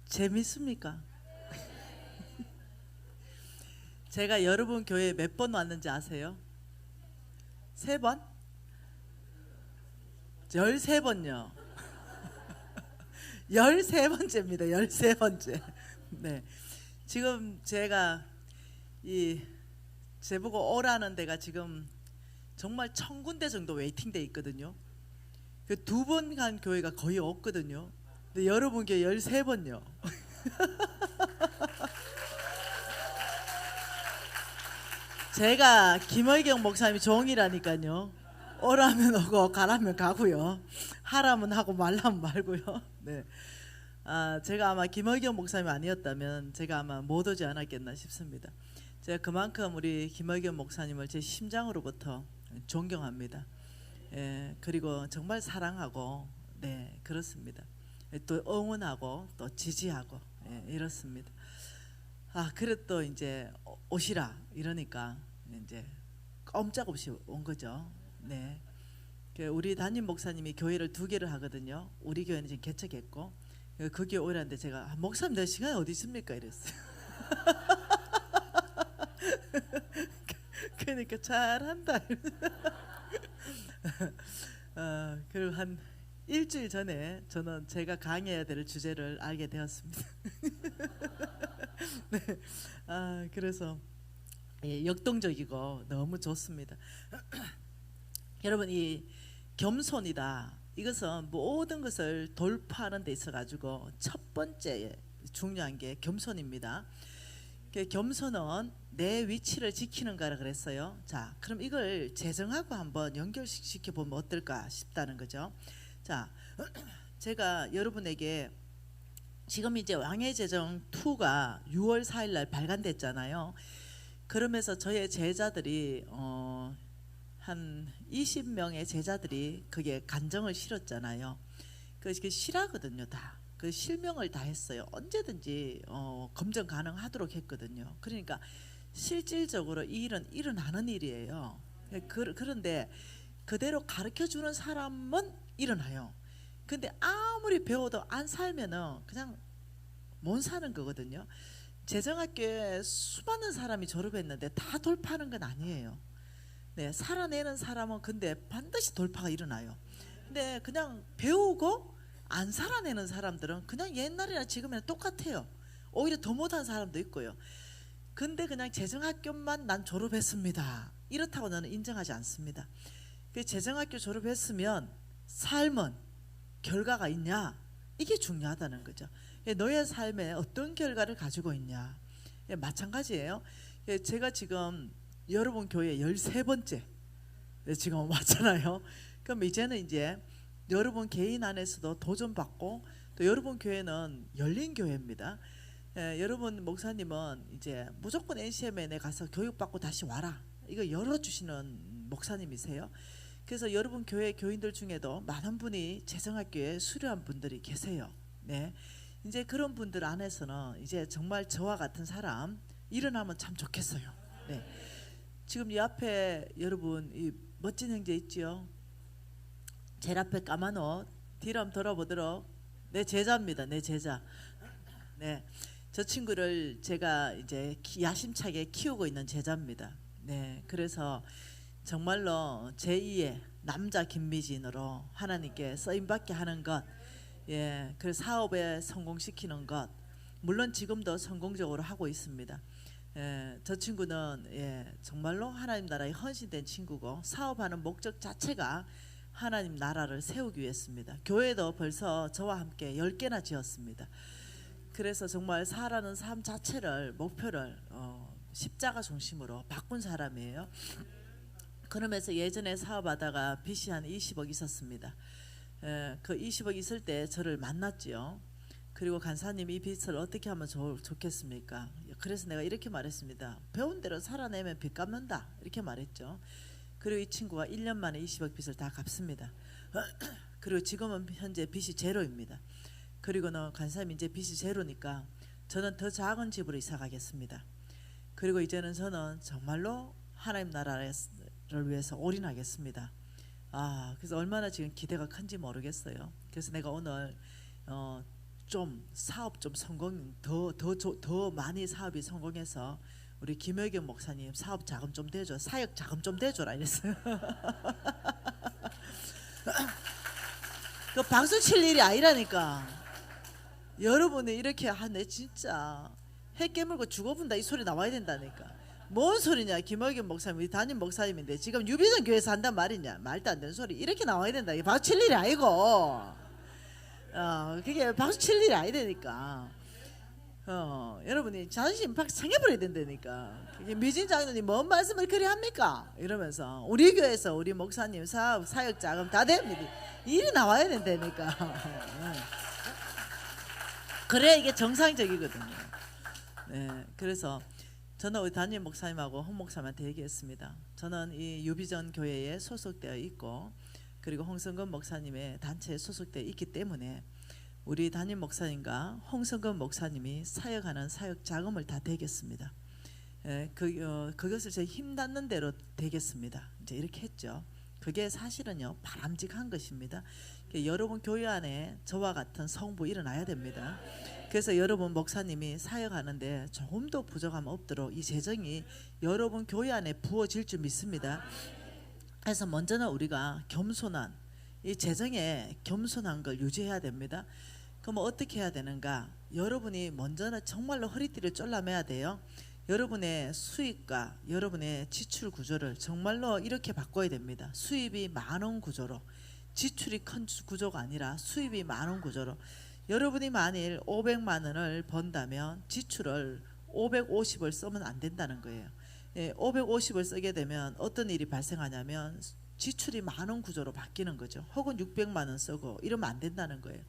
재밌습니까? 제가 여러분 교회에 몇 번 왔는지 아세요? 3번? 13번요. 13번째입니다. 13번째. 네. 지금 제가 이 제보고 오라는 데가 지금 정말 1000군데 정도 웨이팅돼 있거든요. 그 2번 간 교회가 거의 없거든요. 근데 여러분 교회 13번요. 제가 김의경 목사님이 종이라니까요. 오라면 오고 가라면 가고요. 하라면 하고 말라면 말고요. 네. 제가 아마 김의경 목사님이 아니었다면 제가 아마 못 오지 않았겠나 싶습니다. 제가 그만큼 우리 김의경 목사님을 제 심장으로부터 존경합니다. 예, 그리고 정말 사랑하고, 네, 그렇습니다. 또 응원하고 또 지지하고, 예, 이렇습니다. 그래 또 이제 오시라 이러니까 이제 꼼짝없이 온 거죠. 네. 우리 담임 목사님이 교회를 2개를 하거든요. 우리 교회는 지금 개척했고 그 교회 오라는데 제가 목사님 내 시간이 어디 있습니까 이랬어요. 그러니까 잘한다. 그리고 한 일주일 전에 저는 제가 강의해야 될 주제를 알게 되었습니다. 네. 그래서 예, 역동적이고 너무 좋습니다. 여러분, 이 겸손이다. 이것은 모든 것을 돌파하는 데 있어 가지고 첫 번째 중요한 게 겸손입니다. 겸손은 내 위치를 지키는 거라 그랬어요. 자, 그럼 이걸 재정하고 한번 연결시켜 보면 어떨까 싶다는 거죠. 자, 제가 여러분에게 지금 이제 왕의 제정 2가 6월 4일 날 발간됐잖아요. 그러면서 저의 제자들이 한 20명의 제자들이 그게 간정을 실었잖아요. 그게 실하거든요, 다. 그 실명을 다 했어요. 언제든지 검증 가능하도록 했거든요. 그러니까 실질적으로 이 일은 일어나는 일이에요. 그런데 그대로 가르쳐 주는 사람은 일어나요. 근데 아무리 배워도 안 살면은 그냥 못 사는 거거든요. 재정학교에 수많은 사람이 졸업했는데 다 돌파하는 건 아니에요. 네, 살아내는 사람은 근데 반드시 돌파가 일어나요. 근데 그냥 배우고 안 살아내는 사람들은 그냥 옛날이나 지금이나 똑같아요. 오히려 더 못한 사람도 있고요. 근데 그냥 재정학교만 난 졸업했습니다, 이렇다고 나는 인정하지 않습니다. 그 재정학교 졸업했으면 삶은 결과가 있냐, 이게 중요하다는 거죠. 너의 삶에 어떤 결과를 가지고 있냐, 마찬가지예요. 제가 지금 여러분 교회 13번째 지금 왔잖아요. 그럼 이제는 이제 여러분 개인 안에서도 도전받고, 또 여러분 교회는 열린 교회입니다. 여러분 목사님은 이제 무조건 NCMN에 가서 교육받고 다시 와라, 이거 열어주시는 목사님이세요. 그래서 여러분 교회 교인들 중에도 많은 분이 재정학교에 수료한 분들이 계세요. 네, 이제 그런 분들 안에서는 이제 정말 저와 같은 사람 일어나면 참 좋겠어요. 네, 지금 이 앞에 여러분 이 멋진 형제 있지요? 제일 앞에 까만 옷 뒤로 한번 돌아보도록. 내 제자입니다. 내 제자. 네, 저 친구를 제가 이제 야심차게 키우고 있는 제자입니다. 네, 그래서 정말로 제2의 남자 김미진으로 하나님께 쓰임받게 하는 것, 예, 그 사업에 성공시키는 것, 물론 지금도 성공적으로 하고 있습니다. 예, 저 친구는 예, 정말로 하나님 나라에 헌신된 친구고, 사업하는 목적 자체가 하나님 나라를 세우기 위해서입니다. 교회도 벌써 저와 함께 10개나 지었습니다. 그래서 정말 살아가는 삶 자체를 목표를 십자가 중심으로 바꾼 사람이에요. 그러면서 예전에 사업하다가 빚이 한 20억 있었습니다. 그 20억 있을 때 저를 만났지요. 그리고 간사님, 이 빚을 어떻게 하면 좋겠습니까? 그래서 내가 이렇게 말했습니다. 배운 대로 살아내면 빚 갚는다, 이렇게 말했죠. 그리고 이 친구가 1년 만에 20억 빚을 다 갚습니다. 그리고 지금은 현재 빚이 제로입니다. 그리고는 간사님, 이제 빚이 제로니까 저는 더 작은 집으로 이사 가겠습니다. 그리고 이제는 저는 정말로 하나님 나라를 위해서 올인하겠습니다. 그래서 얼마나 지금 기대가 큰지 모르겠어요. 그래서 내가 오늘 좀 사업 좀 성공 더 많이 사업이 성공해서 우리 김효경 목사님 사업 자금 좀 대줘, 사역 자금 좀 대줘라 이랬어요. 그 박수 칠 일이 아니라니까. 여러분이 이렇게 하네 진짜 해 깨물고 죽어본다 이 소리 나와야 된다니까. 뭔 소리냐, 김학연 목사님 우리 담임 목사님인데 지금 유비전 교회에서 한단 말이냐, 말도 안 되는 소리 이렇게 나와야 된다. 이게 박수 칠 일이 아니고 그게 박수 칠 일이 아니되니까. 여러분이 자존심 팍 상해버려야 된다니까. 미진 장로님 뭔 말씀을 그리 합니까 이러면서 우리 교회에서 우리 목사님 사업 사역 자금 다 됩니다 일이 나와야 된다니까. 그래야 이게 정상적이거든요. 네, 그래서 저는 우리 담임 목사님하고 홍 목사님한테 얘기했습니다. 저는 이 유비전 교회에 소속되어 있고 그리고 홍성근 목사님의 단체에 소속되어 있기 때문에 우리 담임 목사님과 홍성근 목사님이 사역하는 사역 자금을 다 대겠습니다. 그것을 제 힘 닿는 대로 대겠습니다. 이제 이렇게 했죠. 그게 사실은요 바람직한 것입니다. 여러분 교회 안에 저와 같은 성부 일어나야 됩니다. 그래서 여러분 목사님이 사역하는데 조금도 부족함 없도록 이 재정이 여러분 교회 안에 부어질 줄 믿습니다. 그래서 먼저는 우리가 겸손한 이 재정에 겸손한 걸 유지해야 됩니다. 그럼 어떻게 해야 되는가? 여러분이 먼저는 정말로 허리띠를 졸라매야 돼요. 여러분의 수입과 여러분의 지출 구조를 정말로 이렇게 바꿔야 됩니다. 수입이 많은 구조로, 지출이 큰 구조가 아니라 수입이 많은 구조로. 여러분이 만일 500만 원을 번다면 지출을 550을 쓰면 안 된다는 거예요. 550을 쓰게 되면 어떤 일이 발생하냐면 지출이 많은 구조로 바뀌는 거죠. 혹은 600만 원 쓰고 이러면 안 된다는 거예요.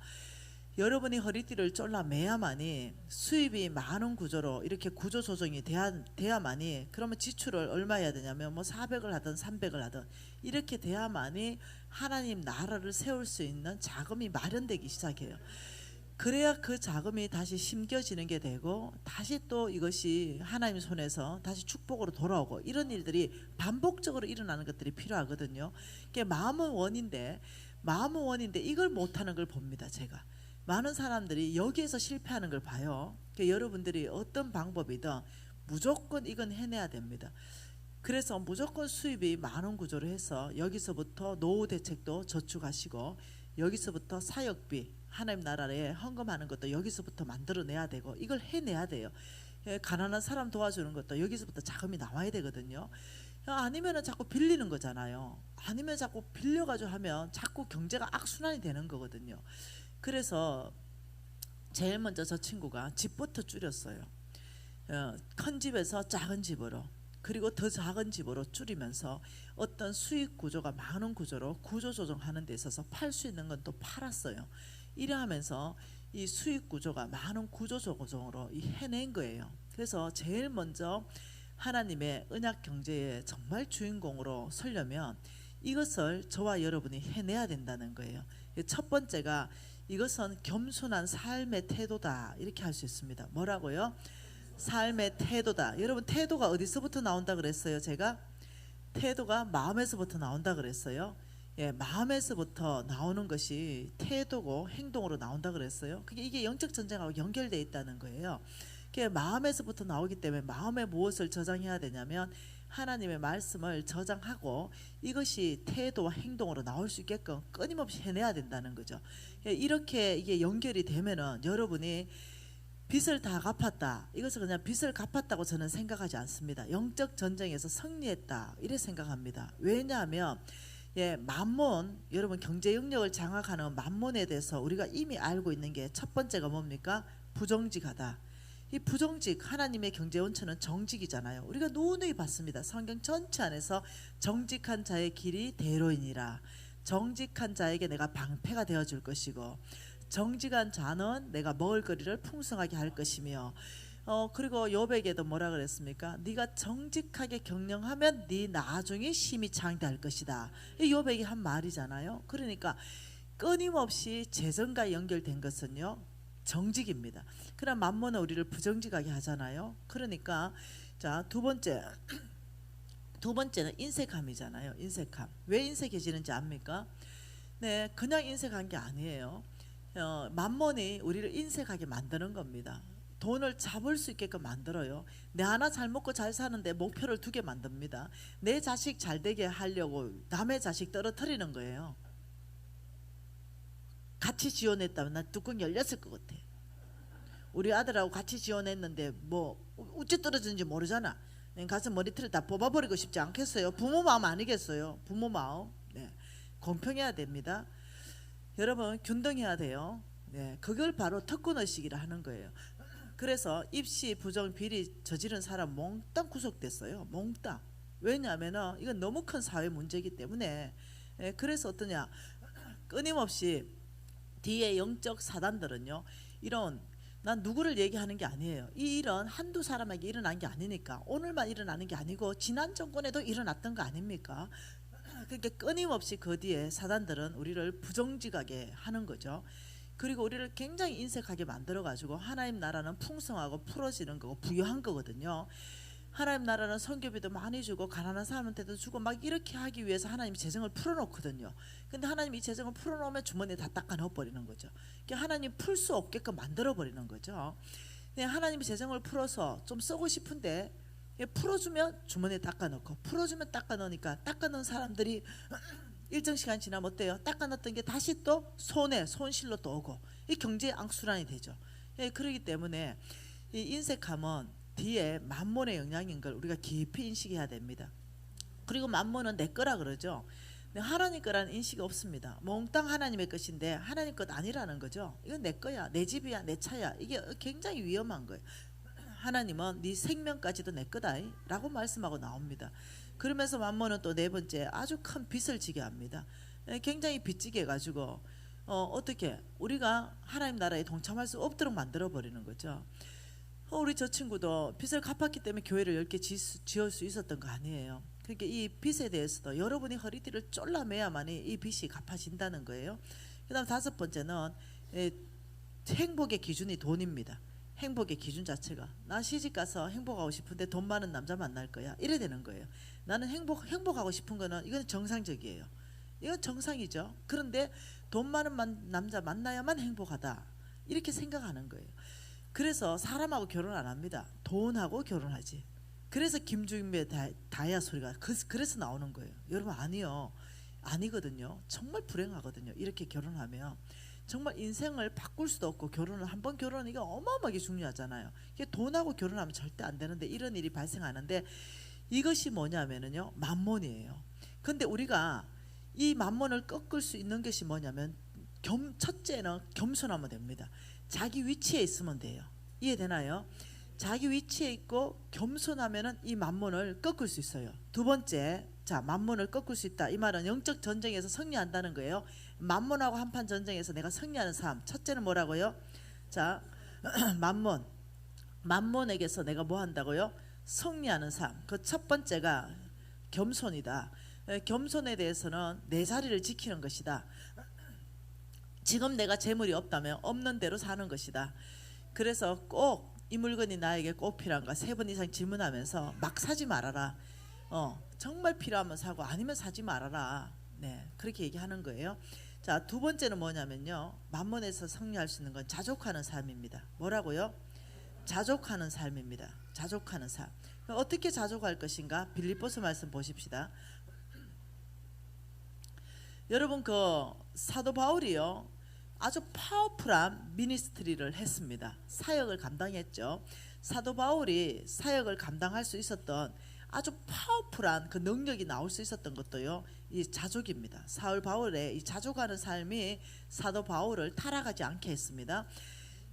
여러분이 허리띠를 졸라매야만이 수입이 많은 구조로 이렇게 구조 조정이 돼야만이, 그러면 지출을 얼마 해야 되냐면 뭐 400을 하든 300을 하든 이렇게 돼야만이 하나님 나라를 세울 수 있는 자금이 마련되기 시작해요. 그래야 그 자금이 다시 심겨지는 게 되고 다시 또 이것이 하나님 손에서 다시 축복으로 돌아오고 이런 일들이 반복적으로 일어나는 것들이 필요하거든요. 그게 마음은 원인데 이걸 못하는 걸 봅니다. 제가 많은 사람들이 여기에서 실패하는 걸 봐요. 그러니까 여러분들이 어떤 방법이든 무조건 이건 해내야 됩니다. 그래서 무조건 수입이 많은 구조로 해서 여기서부터 노후 대책도 저축하시고 여기서부터 사역비 하나님 나라에 헌금하는 것도 여기서부터 만들어내야 되고 이걸 해내야 돼요. 가난한 사람 도와주는 것도 여기서부터 자금이 나와야 되거든요. 아니면은 자꾸 빌리는 거잖아요. 아니면 자꾸 빌려가지고 하면 자꾸 경제가 악순환이 되는 거거든요. 그래서 제일 먼저 저 친구가 집부터 줄였어요. 큰 집에서 작은 집으로, 그리고 더 작은 집으로 줄이면서 어떤 수익 구조가 많은 구조로 구조 조정하는 데 있어서 팔 수 있는 건 또 팔았어요. 이래 하면서 이 수익 구조가 많은 구조 조정으로 해낸 거예요. 그래서 제일 먼저 하나님의 언약 경제의 정말 주인공으로 서려면 이것을 저와 여러분이 해내야 된다는 거예요. 첫 번째가 이것은 겸손한 삶의 태도다, 이렇게 할 수 있습니다. 뭐라고요? 삶의 태도다. 여러분 태도가 어디서부터 나온다 그랬어요? 제가 태도가 마음에서부터 나온다 그랬어요. 마음에서부터 나오는 것이 태도고 행동으로 나온다 그랬어요. 이게 영적 전쟁하고 연결되어 있다는 거예요. 마음에서부터 나오기 때문에 마음에 무엇을 저장해야 되냐면 하나님의 말씀을 저장하고 이것이 태도와 행동으로 나올 수 있게끔 끊임없이 해내야 된다는 거죠. 이렇게 이게 연결이 되면은 여러분이 빚을 다 갚았다, 이것을 그냥 빚을 갚았다고 저는 생각하지 않습니다. 영적 전쟁에서 승리했다 이래 생각합니다. 왜냐하면 만몬, 여러분 경제 영역을 장악하는 만몬에 대해서 우리가 이미 알고 있는 게 첫 번째가 뭡니까? 부정직하다. 이 부정직, 하나님의 경제 원천은 정직이잖아요. 우리가 누누이 봤습니다. 성경 전체 안에서 정직한 자의 길이 대로이니라. 정직한 자에게 내가 방패가 되어줄 것이고 정직한 자는 내가 먹을 거리를 풍성하게 할 것이며 그리고 욥에게도 뭐라 그랬습니까? 네가 정직하게 경영하면 네 나중에 심히 창대할 것이다. 이 욥에게 한 말이잖아요. 그러니까 끊임없이 재정과 연결된 것은요 정직입니다. 그럼 만몬은 우리를 부정직하게 하잖아요. 그러니까 자, 두 번째는 인색함이잖아요. 인색함. 왜 인색해지는지 압니까? 네, 그냥 인색한 게 아니에요. 만몬이 우리를 인색하게 만드는 겁니다. 돈을 잡을 수 있게끔 만들어요. 내 하나 잘 먹고 잘 사는데 목표를 두게 만듭니다. 내 자식 잘 되게 하려고 남의 자식 떨어뜨리는 거예요. 같이 지원했다면 난 뚜껑 열렸을 것 같아. 우리 아들하고 같이 지원했는데 뭐 어째 떨어졌는지 모르잖아. 가서 머리털을 다 뽑아버리고 싶지 않겠어요? 부모 마음 아니겠어요? 부모 마음. 네. 공평해야 됩니다. 여러분 균등해야 돼요. 네. 그걸 바로 특권의식이라 하는 거예요. 그래서 입시 부정 비리 저지른 사람 몽땅 구속됐어요. 몽땅. 왜냐하면 이건 너무 큰 사회 문제이기 때문에. 그래서 어떠냐, 끊임없이 뒤에 영적 사단들은요, 이런, 난 누구를 얘기하는 게 아니에요. 이 일은 한두 사람에게 일어난 게 아니니까, 오늘만 일어나는 게 아니고 지난 정권에도 일어났던 거 아닙니까? 그러니까 끊임없이 그 뒤에 사단들은 우리를 부정직하게 하는 거죠. 그리고 우리를 굉장히 인색하게 만들어가지고, 하나님 나라는 풍성하고 풀어지는 거고 부유한 거거든요. 하나님 나라는 선교비도 많이 주고 가난한 사람한테도 주고 막 이렇게 하기 위해서 하나님이 재정을 풀어놓거든요. 근데 하나님이 이 재정을 풀어놓으면 주머니에 다 닦아 넣어버리는 거죠. 그러니까 하나님 풀 수 없게끔 만들어버리는 거죠. 하나님이 재정을 풀어서 좀 쓰고 싶은데 풀어주면 주머니에 닦아 넣고, 풀어주면 닦아 넣으니까 닦아 넣은 사람들이 일정 시간 지나면 어때요? 닦아 놨던 게 다시 또 손실로 또 오고, 이 경제 악순환이 되죠. 그렇기 때문에 이 인색함은 뒤에 만몬의 영향인 걸 우리가 깊이 인식해야 됩니다. 그리고 만몬은 내 거라 그러죠. 하나님 거라는 인식이 없습니다. 몽땅 하나님의 것인데 하나님 것 아니라는 거죠. 이건 내 거야, 내 집이야, 내 차야. 이게 굉장히 위험한 거예요. 하나님은 네 생명까지도 내 거다 라고 말씀하고 나옵니다. 그러면서 만몬은 또 네 번째 아주 큰 빚을 지게 합니다. 굉장히 빚지게 해가지고 어떻게 우리가 하나님 나라에 동참할 수 없도록 만들어버리는 거죠. 우리 저 친구도 빚을 갚았기 때문에 교회를 10개 지을 수 있었던 거 아니에요. 그러니까 이 빚에 대해서도 여러분이 허리띠를 쫄라매야만이 이 빚이 갚아진다는 거예요. 그 다음 다섯 번째는 행복의 기준이 돈입니다. 행복의 기준 자체가, 나 시집가서 행복하고 싶은데 돈 많은 남자 만날 거야 이래 되는 거예요. 나는 행복하고 싶은 거는 이건 정상적이에요. 이건 정상이죠. 그런데 돈 많은 남자 만나야만 행복하다 이렇게 생각하는 거예요. 그래서 사람하고 결혼 안 합니다. 돈하고 결혼하지. 그래서 김주임의 다야 소리가 그래서 나오는 거예요. 여러분 아니요, 아니거든요. 정말 불행하거든요. 이렇게 결혼하면 정말 인생을 바꿀 수도 없고, 결혼을 한번 결혼은 이게 어마어마하게 중요하잖아요. 이게 돈하고 결혼하면 절대 안 되는데 이런 일이 발생하는데, 이것이 뭐냐면요, 만몬이에요. 근데 우리가 이 만몬을 꺾을 수 있는 것이 뭐냐면, 첫째는 겸손하면 됩니다. 자기 위치에 있으면 돼요. 이해되나요? 자기 위치에 있고 겸손하면은 이 만몬을 꺾을 수 있어요. 두 번째, 자, 만몬을 꺾을 수 있다. 이 말은 영적 전쟁에서 승리한다는 거예요. 만몬하고 한판 전쟁에서 내가 승리하는 삶. 첫째는 뭐라고요? 자, 만몬에게서 내가 뭐 한다고요? 승리하는 삶. 그 첫 번째가 겸손이다. 겸손에 대해서는 내 자리를 지키는 것이다. 지금 내가 재물이 없다면 없는 대로 사는 것이다. 그래서 꼭 이 물건이 나에게 꼭 필요한가 3번 이상 질문하면서 막 사지 말아라. 정말 필요하면 사고 아니면 사지 말아라. 네, 그렇게 얘기하는 거예요. 자, 두 번째는 뭐냐면요, 만몬에서 승리할 수 있는 건 자족하는 삶입니다. 뭐라고요? 자족하는 삶입니다. 자족하는 삶. 어떻게 자족할 것인가? 빌립보서 말씀 보십시다. 여러분, 그 사도 바울이요, 아주 파워풀한 미니스트리를 했습니다. 사역을 감당했죠. 사도 바울이 사역을 감당할 수 있었던 아주 파워풀한 그 능력이 나올 수 있었던 것도요, 이 자족입니다. 사울 바울의 이 자족하는 삶이 사도 바울을 타락하지 않게 했습니다.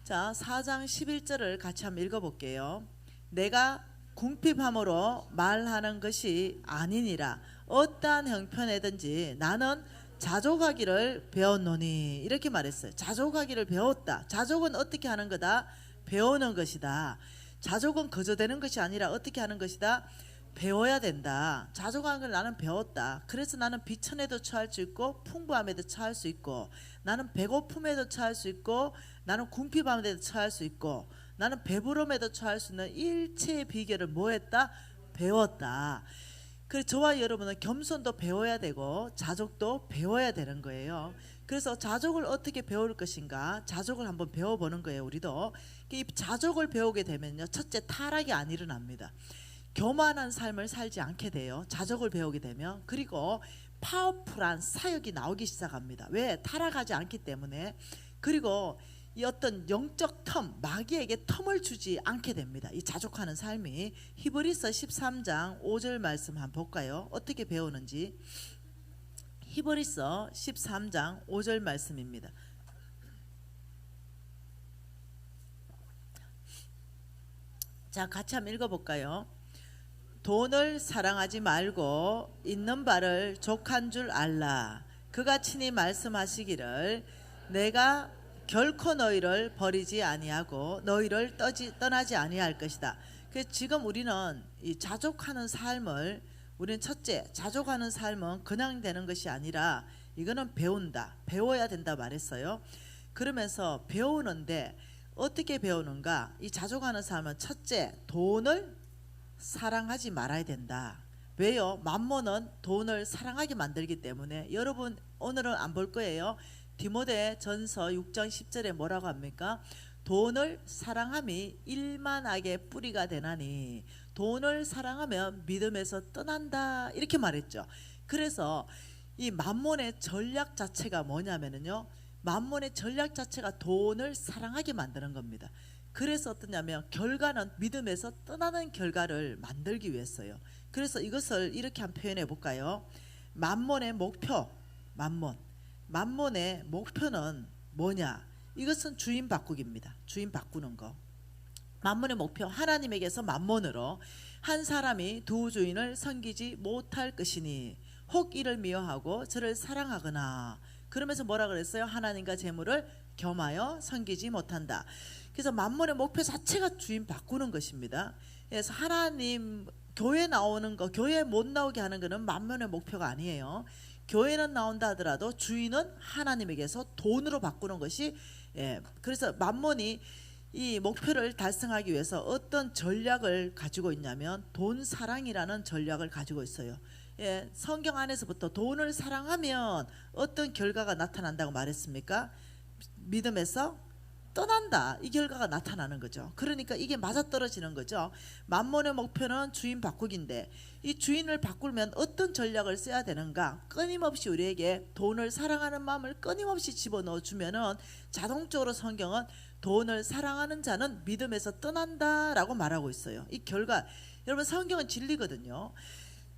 자, 4장 11절을 같이 한번 읽어볼게요. 내가 궁핍함으로 말하는 것이 아니니라. 어떠한 형편에든지 나는 자족하기를 배웠노니. 이렇게 말했어요. 자족하기를 배웠다. 자족은 어떻게 하는 거다? 배우는 것이다. 자족은 거저되는 것이 아니라 어떻게 하는 것이다? 배워야 된다. 자족하는 걸 나는 배웠다. 그래서 나는 비천에도 처할 수 있고 풍부함에도 처할 수 있고, 나는 배고픔에도 처할 수 있고, 나는 궁핍함에도 처할 수 있고, 나는 배부름에도 처할 수 있는 일체의 비결을 뭐 했다? 배웠다. 그래서 저와 여러분은 겸손도 배워야 되고 자족도 배워야 되는 거예요. 그래서 자족을 어떻게 배울 것인가, 자족을 한번 배워보는 거예요. 우리도 이 자족을 배우게 되면요, 첫째 타락이 안 일어납니다. 교만한 삶을 살지 않게 돼요. 자족을 배우게 되면. 그리고 파워풀한 사역이 나오기 시작합니다. 왜? 타락하지 않기 때문에. 그리고 이 어떤 영적 텀, 마귀에게 텀을 주지 않게 됩니다. 이 자족하는 삶이. 히브리서 13장 5절 말씀 한번 볼까요? 어떻게 배우는지. 히브리서 13장 5절 말씀입니다. 자, 같이 한번 읽어볼까요? 돈을 사랑하지 말고 있는 바를 족한 줄 알라. 그가 친히 말씀하시기를 내가 결코 너희를 버리지 아니하고 너희를 떠나지 아니할 것이다. 그래서 지금 우리는 이 자족하는 삶을, 우리는 첫째 자족하는 삶은 그냥 되는 것이 아니라 이거는 배운다, 배워야 된다 말했어요. 그러면서 배우는데 어떻게 배우는가? 이 자족하는 삶은 첫째 돈을 사랑하지 말아야 된다. 왜요? 만몬은 돈을 사랑하게 만들기 때문에. 여러분 오늘은 안 볼 거예요. 디모데 전서 6장 10절에 뭐라고 합니까? 돈을 사랑함이 일만하게 뿌리가 되나니 돈을 사랑하면 믿음에서 떠난다, 이렇게 말했죠. 그래서 이 만몬의 전략 자체가 뭐냐면요, 만몬의 전략 자체가 돈을 사랑하게 만드는 겁니다. 그래서 어떠냐면 결과는 믿음에서 떠나는 결과를 만들기 위해서요. 그래서 이것을 이렇게 한번 표현해 볼까요? 만몬의 목표, 만몬의 목표는 뭐냐? 이것은 주인 바꾸기입니다. 주인 바꾸는 거. 만몬의 목표, 하나님에게서 만몬으로 한 사람이 두 주인을 섬기지 못할 것이니 혹 이를 미워하고 저를 사랑하거나. 그러면서 뭐라 그랬어요? 하나님과 재물을 겸하여 섬기지 못한다. 그래서 만몬의 목표 자체가 주인 바꾸는 것입니다. 그래서 하나님 교회 나오는 거, 교회 못 나오게 하는 것은 만몬의 목표가 아니에요. 교회는 나온다 하더라도 주인은 하나님에게서 돈으로 바꾸는 것이, 그래서 만몬이 이 목표를 달성하기 위해서 어떤 전략을 가지고 있냐면 돈 사랑이라는 전략을 가지고 있어요. 성경 안에서부터 돈을 사랑하면 어떤 결과가 나타난다고 말했습니까? 믿음에서 떠난다, 이 결과가 나타나는 거죠. 그러니까 이게 맞아떨어지는 거죠. 만몬의 목표는 주인 바꾸기인데 이 주인을 바꾸면 어떤 전략을 써야 되는가? 끊임없이 우리에게 돈을 사랑하는 마음을 끊임없이 집어넣어 주면은 자동적으로 성경은 돈을 사랑하는 자는 믿음에서 떠난다라고 말하고 있어요. 이 결과, 여러분 성경은 진리거든요.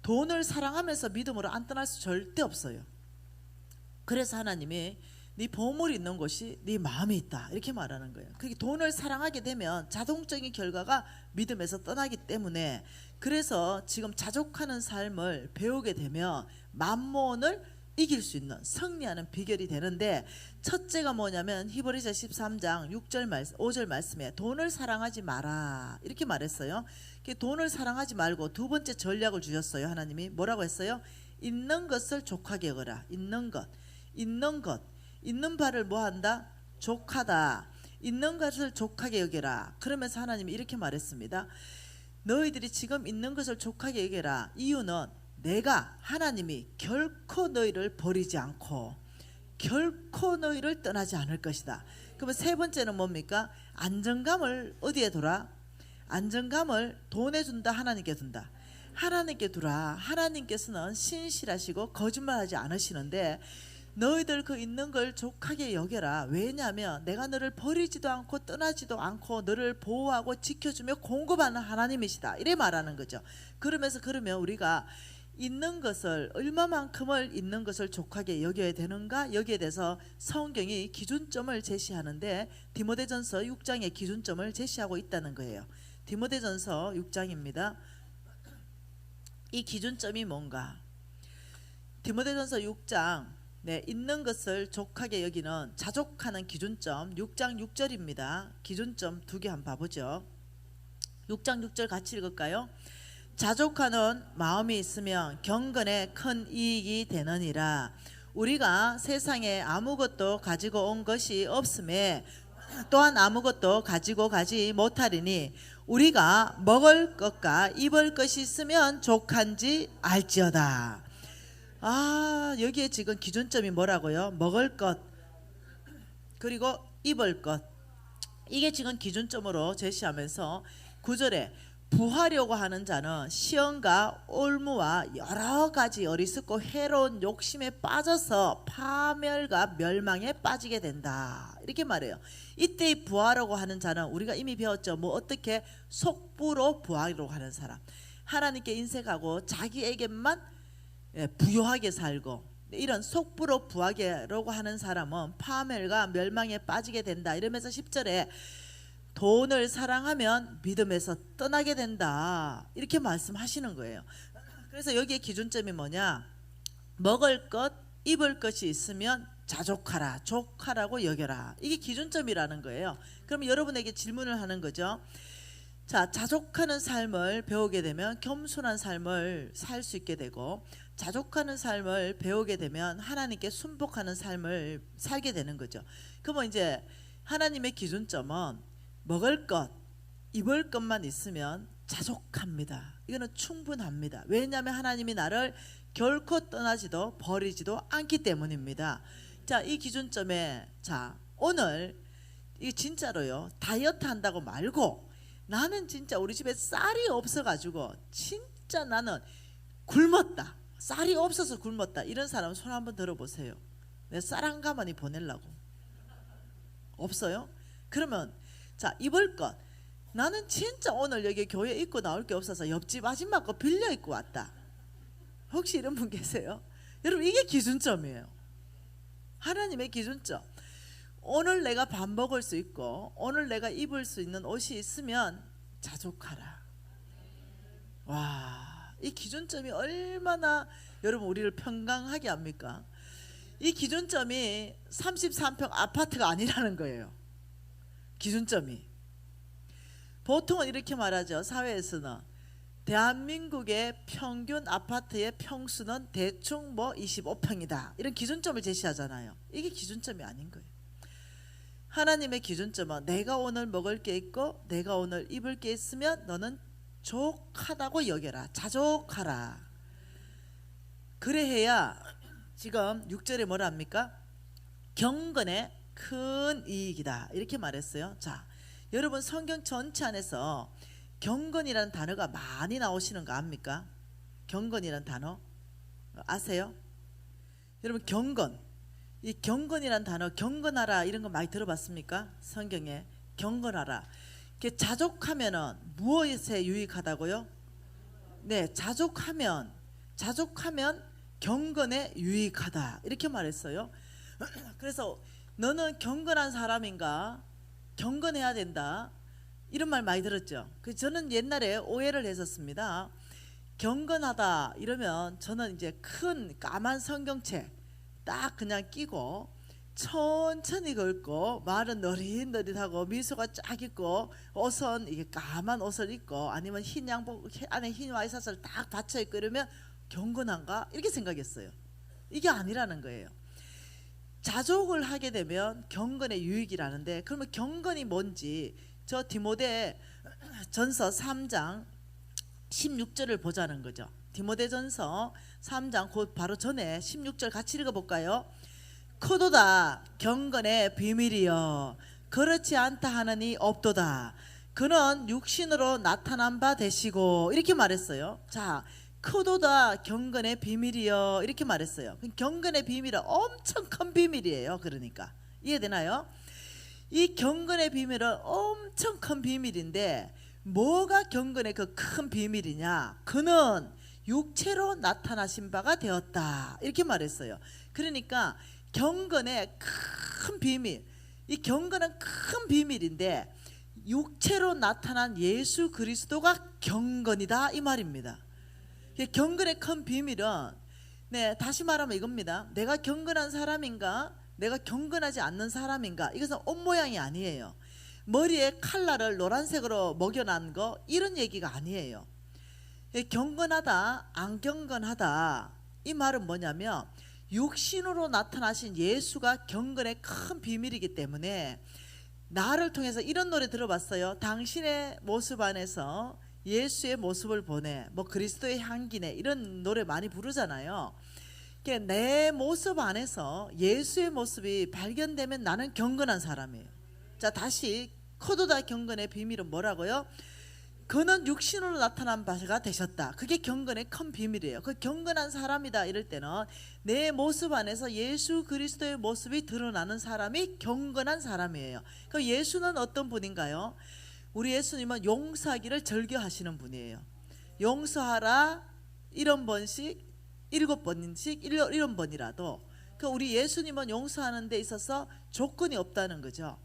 돈을 사랑하면서 믿음으로 안 떠날 수 절대 없어요. 그래서 하나님이 네 보물이 있는 곳이 네 마음에 있다, 이렇게 말하는 거예요. 그게 돈을 사랑하게 되면 자동적인 결과가 믿음에서 떠나기 때문에, 그래서 지금 자족하는 삶을 배우게 되면 만몬을 이길 수 있는, 승리하는 비결이 되는데, 첫째가 뭐냐면 히브리서 13장 6절 말씀, 5절 말씀에 돈을 사랑하지 마라, 이렇게 말했어요. 돈을 사랑하지 말고 두 번째 전략을 주셨어요. 하나님이 뭐라고 했어요? 있는 것을 족하게 여겨라. 있는 것, 있는 바를 뭐한다? 족하다. 있는 것을 족하게 여겨라. 그러면서 하나님이 이렇게 말했습니다. 너희들이 지금 있는 것을 족하게 여겨라. 이유는 내가, 하나님이 결코 너희를 버리지 않고 결코 너희를 떠나지 않을 것이다. 그러면 세 번째는 뭡니까? 안정감을 어디에 두라? 안정감을 돈에 준다, 하나님께 둔다. 하나님께 두라. 하나님께서는 신실하시고 거짓말하지 않으시는데 너희들 그 있는 걸 족하게 여겨라. 왜냐하면 내가 너를 버리지도 않고 떠나지도 않고 너를 보호하고 지켜주며 공급하는 하나님이시다, 이래 말하는 거죠. 그러면 우리가 있는 것을, 얼마만큼을 있는 것을 족하게 여겨야 되는가, 여기에 대해서 성경이 기준점을 제시하는데 디모데전서 6장의 기준점을 제시하고 있다는 거예요. 디모데전서 6장입니다. 이 기준점이 뭔가? 디모데전서 6장, 있는 것을 족하게 여기는 자족하는 기준점 6장 6절입니다. 기준점 두 개 한번 봐보죠. 6장 6절 같이 읽을까요? 자족하는 마음이 있으면 경건에 큰 이익이 되느니라. 우리가 세상에 아무것도 가지고 온 것이 없음에 또한 아무것도 가지고 가지 못하리니 우리가 먹을 것과 입을 것이 있으면 족한지 알지어다. 여기에 지금 기준점이 뭐라고요? 먹을 것 그리고 입을 것, 이게 지금 기준점으로 제시하면서 9절에 부하려고 하는 자는 시험과 올무와 여러 가지 어리석고 해로운 욕심에 빠져서 파멸과 멸망에 빠지게 된다, 이렇게 말해요. 이때 부하려고 하는 자는 우리가 이미 배웠죠. 뭐 어떻게 속부로 부하려고 하는 사람, 하나님께 인색하고 자기에게만 부요하게 살고, 이런 속부로 부하려고 하는 사람은 파멸과 멸망에 빠지게 된다, 이러면서 10절에 돈을 사랑하면 믿음에서 떠나게 된다, 이렇게 말씀하시는 거예요. 그래서 여기에 기준점이 뭐냐? 먹을 것, 입을 것이 있으면 자족하라, 족하라고 여겨라, 이게 기준점이라는 거예요. 그럼 여러분에게 질문을 하는 거죠. 자, 자족하는 삶을 배우게 되면 겸손한 삶을 살 수 있게 되고, 자족하는 삶을 배우게 되면 하나님께 순복하는 삶을 살게 되는 거죠. 그러면 이제 하나님의 기준점은 먹을 것, 입을 것만 있으면 자족합니다. 이거는 충분합니다. 왜냐하면 하나님이 나를 결코 떠나지도 버리지도 않기 때문입니다. 자, 이 기준점에, 자, 오늘 이 진짜로요, 다이어트 한다고 말고 나는 진짜 우리 집에 쌀이 없어가지고 진짜 나는 굶었다, 쌀이 없어서 굶었다, 이런 사람 손 한번 들어보세요. 내 쌀 한 가마니 보내려고. 없어요? 그러면 자, 입을 것, 나는 진짜 오늘 여기 교회 입고 나올 게 없어서 옆집 아줌마 거 빌려 입고 왔다. 혹시 이런 분 계세요? 여러분, 이게 기준점이에요. 하나님의 기준점. 오늘 내가 밥 먹을 수 있고 오늘 내가 입을 수 있는 옷이 있으면 자족하라. 와, 이 기준점이 얼마나 여러분 우리를 평강하게 합니까? 이 기준점이 33평 아파트가 아니라는 거예요. 기준점이. 보통은 이렇게 말하죠. 사회에서는 대한민국의 평균 아파트의 평수는 대충 뭐 25평이다, 이런 기준점을 제시하잖아요. 이게 기준점이 아닌 거예요. 하나님의 기준점은 내가 오늘 먹을 게 있고 내가 오늘 입을 게 있으면 너는 족하다고 여겨라, 자족하라. 그래야 지금 6절에 뭐라 합니까? 경건의 큰 이익이다, 이렇게 말했어요. 자, 여러분 성경 전체 안에서 경건이라는 단어가 많이 나오시는 거 압니까? 경건이라는 단어 아세요? 여러분, 경건, 이 경건이라는 단어, 경건하라, 이런 거 많이 들어봤습니까? 성경에 경건하라. 자족하면은 무엇에 유익하다고요? 네, 자족하면 경건에 유익하다, 이렇게 말했어요. 그래서 너는 경건한 사람인가? 경건해야 된다, 이런 말 많이 들었죠. 저는 옛날에 오해를 했었습니다. 경건하다 이러면 저는 이제 큰 까만 성경책 딱 그냥 끼고 천천히 걷고 말은 너릿너릿하고 미소가 쫙 있고 옷은 이게 까만 옷을 입고 아니면 흰 양복 안에 흰 와이셔츠를 딱 받쳐 입고 이러면 경건한가, 이렇게 생각했어요. 이게 아니라는 거예요. 자족을 하게 되면 경건의 유익이라는데, 그러면 경건이 뭔지 저 디모데 전서 3장 16절을 보자는 거죠. 디모데 전서 3장 곧 바로 전에 16절 같이 읽어볼까요? 크도다 경건의 비밀이여 그렇지 않다 하느니 없도다. 그는 육신으로 나타난 바 되시고, 이렇게 말했어요. 자, 크도다 경건의 비밀이여, 이렇게 말했어요. 경건의 비밀은 엄청 큰 비밀이에요. 그러니까 이해되나요? 이 경건의 비밀은 엄청 큰 비밀인데, 뭐가 경건의 그 큰 비밀이냐? 그는 육체로 나타나신 바가 되었다, 이렇게 말했어요. 그러니까 경건의 큰 비밀, 이 경건은 큰 비밀인데 육체로 나타난 예수 그리스도가 경건이다, 이 말입니다. 경건의 큰 비밀은, 네, 다시 말하면 이겁니다. 내가 경건한 사람인가, 내가 경건하지 않는 사람인가, 이것은 옷 모양이 아니에요. 머리에 칼날을 노란색으로 먹여놓은 거, 이런 얘기가 아니에요. 경건하다, 안 경건하다, 이 말은 뭐냐면 육신으로 나타나신 예수가 경건의 큰 비밀이기 때문에 나를 통해서 이런 노래 들어봤어요. 당신의 모습 안에서 예수의 모습을 보내, 뭐 그리스도의 향기네, 이런 노래 많이 부르잖아요. 내 모습 안에서 예수의 모습이 발견되면 나는 경건한 사람이에요. 자, 다시 코도다 경건의 비밀은 뭐라고요? 그는 육신으로 나타난 바가 되셨다. 그게 경건의 큰 비밀이에요. 그 경건한 사람이다 이럴 때는 내 모습 안에서 예수 그리스도의 모습이 드러나는 사람이 경건한 사람이에요. 그 예수는 어떤 분인가요? 우리 예수님은 용서하기를 즐겨하시는 분이에요. 용서하라 7번씩 7번씩 7번이라도 그 우리 예수님은 용서하는 데 있어서 조건이 없다는 거죠.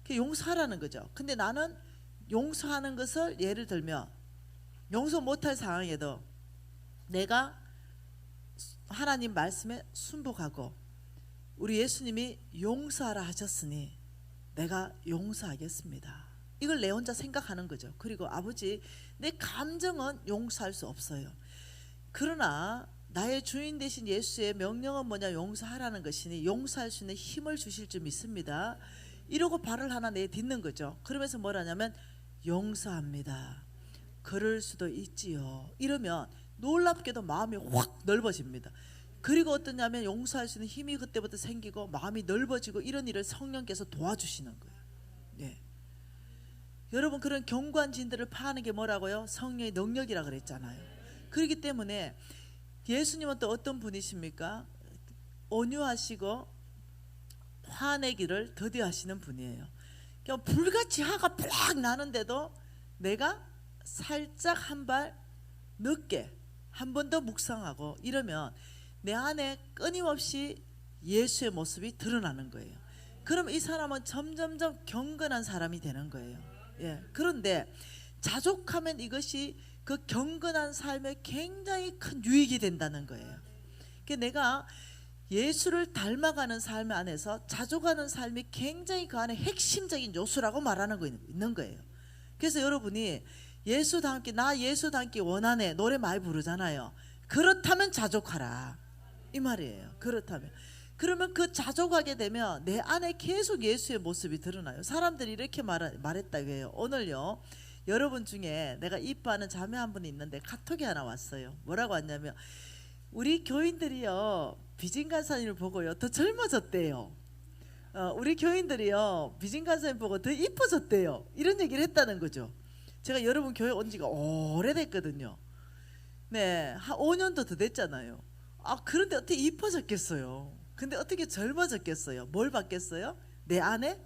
용서하라는 거죠. 근데 나는 용서하는 것을 예를 들면 용서 못할 상황에도 내가 하나님 말씀에 순복하고 우리 예수님이 용서하라 하셨으니 내가 용서하겠습니다. 이걸 내 혼자 생각하는 거죠. 그리고 아버지, 내 감정은 용서할 수 없어요. 그러나 나의 주인 되신 예수의 명령은 뭐냐? 용서하라는 것이니 용서할 수 있는 힘을 주실 줄 믿습니다. 이러고 발을 하나 내딛는 거죠. 그러면서 뭐라냐면 용서합니다. 그럴 수도 있지요. 이러면 놀랍게도 마음이 확 넓어집니다. 그리고 어떠냐면 용서할 수 있는 힘이 그때부터 생기고 마음이 넓어지고 이런 일을 성령께서 도와주시는 거예요. 네. 여러분, 그런 견고한 진들을 파는 게 뭐라고요? 성령의 능력이라 그랬잖아요. 그렇기 때문에 예수님은 또 어떤 분이십니까? 온유하시고 화내기를 더디하시는 분이에요. 그러니까 불같이 화가 팍 나는데도 내가 살짝 한 발 늦게 한 번 더 묵상하고 이러면 내 안에 끊임없이 예수의 모습이 드러나는 거예요. 그럼 이 사람은 점점점 경건한 사람이 되는 거예요. 예. 그런데 자족하면 이것이 그 경건한 삶에 굉장히 큰 유익이 된다는 거예요. 그러니까 내가 예수를 닮아가는 삶 안에서 자족하는 삶이 굉장히 그 안에 핵심적인 요소라고 말하는 거 있는 거예요. 그래서 여러분이 예수 닮기, 나 예수 닮기 원하네 노래 많이 부르잖아요. 그렇다면 자족하라 이 말이에요. 그렇다면 그러면 그 자족하게 되면 내 안에 계속 예수의 모습이 드러나요. 사람들이 이렇게 말했다고 해요. 오늘요, 여러분 중에 내가 이뻐하는 자매 한 분이 있는데 카톡이 하나 왔어요. 뭐라고 왔냐면 우리 교인들이요 비진간사님을 보고요 더 젊어졌대요. 우리 교인들이요 비진간사님 보고 더 이뻐졌대요. 이런 얘기를 했다는 거죠. 제가 여러분 교회 온 지가 오래됐거든요. 네, 한 5년도 더 됐잖아요. 그런데 어떻게 이뻐졌겠어요? 근데 어떻게 젊어졌겠어요? 뭘 받겠어요? 내 안에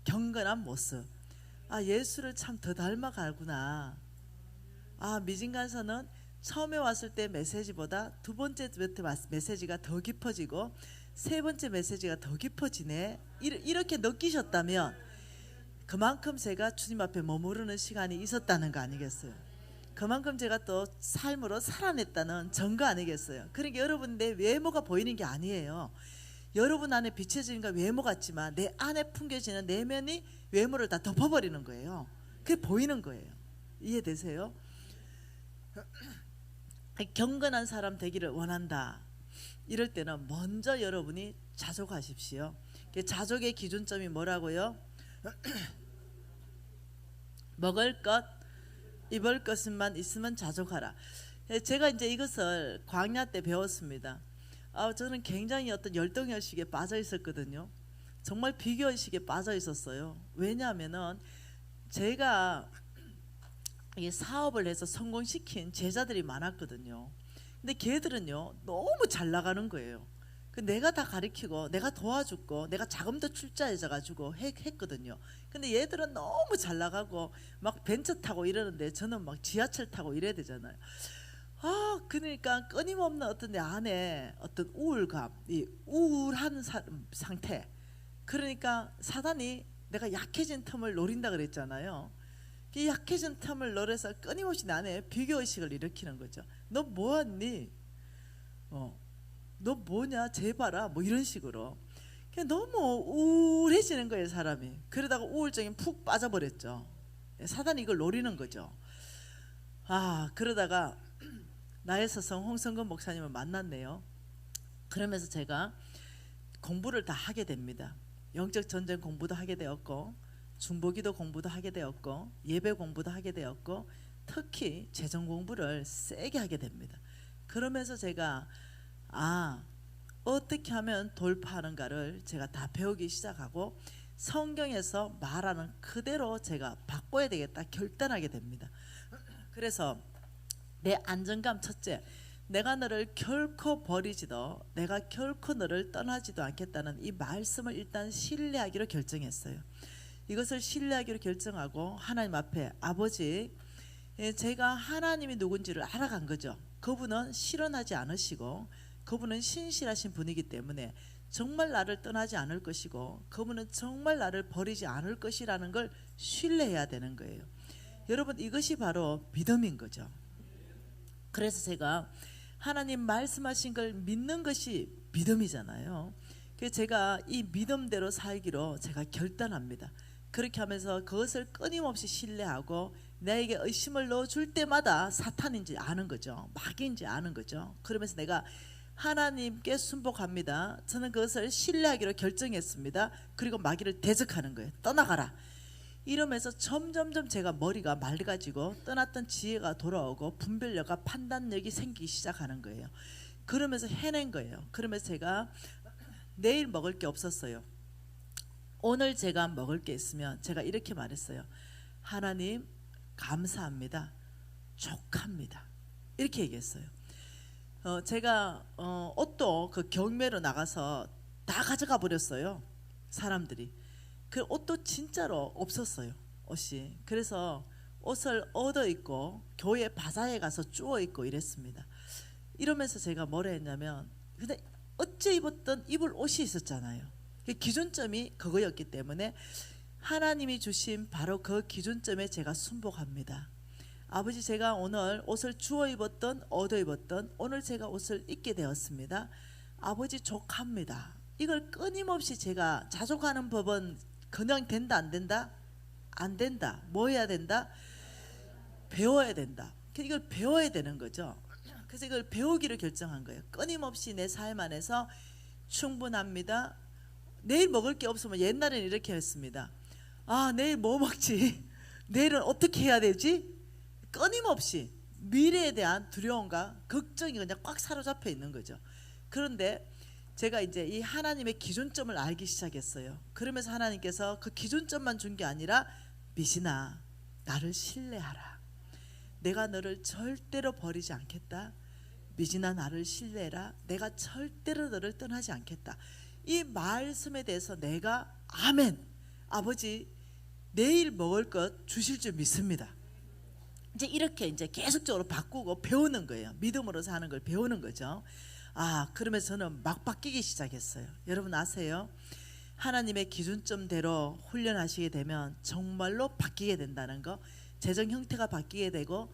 경건한 모습. 예수를 참 더 닮아가구나. 미진간사는 처음에 왔을 때 메시지보다 두 번째 메시지가 더 깊어지고 세 번째 메시지가 더 깊어지네. 이렇게 느끼셨다면 그만큼 제가 주님 앞에 머무르는 시간이 있었다는 거 아니겠어요? 그만큼 제가 또 삶으로 살아냈다는 증거 아니겠어요? 그러니까 여러분 내 외모가 보이는 게 아니에요. 여러분 안에 비춰지는 건 외모 같지만 내 안에 풍겨지는 내면이 외모를 다 덮어버리는 거예요. 그게 보이는 거예요. 이해되세요? 경건한 사람 되기를 원한다. 이럴 때는 먼저 여러분이 자족하십시오. 자족의 기준점이 뭐라고요? 먹을 것, 입을 것만 있으면 자족하라. 제가 이제 이것을 광야 때 배웠습니다. 저는 굉장히 어떤 열등의식에 빠져 있었거든요. 정말 비교의식에 빠져 있었어요. 왜냐하면은 제가 이 사업을 해서 성공시킨 제자들이 많았거든요. 근데 걔들은요 너무 잘 나가는 거예요. 내가 다 가르치고 내가 도와주고 내가 자금도 출자해져 가지고 했거든요. 근데 얘들은 너무 잘 나가고 막 벤처 타고 이러는데 저는 막 지하철 타고 이래야 되잖아요. 그러니까 끊임없는 어떤 내 안에 어떤 우울감, 이 우울한 상태. 그러니까 사단이 내가 약해진 틈을 노린다 그랬잖아요. 이 약해진 틈을 노려서 끊임없이 내 안에 비교의식을 일으키는 거죠. 너 뭐하니? 너 뭐냐? 제발아. 뭐 이런 식으로. 그냥 너무 우울해지는 거예요, 사람이. 그러다가 우울증에 푹 빠져버렸죠. 사단이 이걸 노리는 거죠. 그러다가 나의 스승 홍성근 목사님을 만났네요. 그러면서 제가 공부를 다 하게 됩니다. 영적 전쟁 공부도 하게 되었고, 중보기도 공부도 하게 되었고, 예배 공부도 하게 되었고, 특히 재정 공부를 세게 하게 됩니다. 그러면서 제가 어떻게 하면 돌파하는가를 제가 다 배우기 시작하고, 성경에서 말하는 그대로 제가 바꿔야 되겠다 결단하게 됩니다. 그래서 내 안정감 첫째, 내가 너를 결코 버리지도 내가 결코 너를 떠나지도 않겠다는 이 말씀을 일단 신뢰하기로 결정했어요. 이것을 신뢰하기로 결정하고 하나님 앞에 아버지, 제가 하나님이 누군지를 알아간 거죠. 그분은 실현하지 않으시고 그분은 신실하신 분이기 때문에 정말 나를 떠나지 않을 것이고 그분은 정말 나를 버리지 않을 것이라는 걸 신뢰해야 되는 거예요. 여러분, 이것이 바로 믿음인 거죠. 그래서 제가 하나님 말씀하신 걸 믿는 것이 믿음이잖아요. 그래서 제가 이 믿음대로 살기로 제가 결단합니다. 그렇게 하면서 그것을 끊임없이 신뢰하고 나에게 의심을 넣어줄 때마다 사탄인지 아는 거죠. 마귀인지 아는 거죠. 그러면서 내가 하나님께 순복합니다. 저는 그것을 신뢰하기로 결정했습니다. 그리고 마귀를 대적하는 거예요. 떠나가라. 이러면서 점점점 제가 머리가 맑아지고 떠났던 지혜가 돌아오고 분별력과 판단력이 생기기 시작하는 거예요. 그러면서 해낸 거예요. 그러면서 제가 내일 먹을 게 없었어요. 오늘 제가 먹을 게 있으면 제가 이렇게 말했어요. 하나님 감사합니다. 족합니다. 이렇게 얘기했어요. 제가 옷도 그 경매로 나가서 다 가져가 버렸어요. 사람들이. 그 옷도 진짜로 없었어요. 옷이. 그래서 옷을 얻어 입고 교회 바자회 가서 주워 입고 이랬습니다. 이러면서 제가 뭐라 했냐면, 근데 어째 입을 옷이 있었잖아요. 기준점이 그거였기 때문에 하나님이 주신 바로 그 기준점에 제가 순복합니다. 아버지, 제가 오늘 옷을 주워 입었던 얻어 입었던 오늘 제가 옷을 입게 되었습니다. 아버지 족합니다. 이걸 끊임없이 제가 자족하는 법은 그냥 된다 안 된다? 안 된다. 뭐 해야 된다? 배워야 된다. 이걸 배워야 되는 거죠. 그래서 이걸 배우기로 결정한 거예요. 끊임없이 내 삶 안에서 충분합니다. 내일 먹을 게 없으면 옛날에는 이렇게 했습니다. 내일 뭐 먹지? 내일은 어떻게 해야 되지? 끊임없이 미래에 대한 두려움과 걱정이 그냥 꽉 사로잡혀 있는 거죠. 그런데 제가 이제 이 하나님의 기준점을 알기 시작했어요. 그러면서 하나님께서 그 기준점만 준 게 아니라, 미신아 나를 신뢰하라. 내가 너를 절대로 버리지 않겠다. 미진아 나를 신뢰해라. 내가 절대로 너를 떠나지 않겠다. 이 말씀에 대해서 내가 아멘, 아버지 내일 먹을 것 주실 줄 믿습니다. 이제 이렇게 이제 계속적으로 바꾸고 배우는 거예요. 믿음으로 사는 걸 배우는 거죠. 그러면서 저는 막 바뀌기 시작했어요. 여러분 아세요? 하나님의 기준점대로 훈련하시게 되면 정말로 바뀌게 된다는 거. 재정 형태가 바뀌게 되고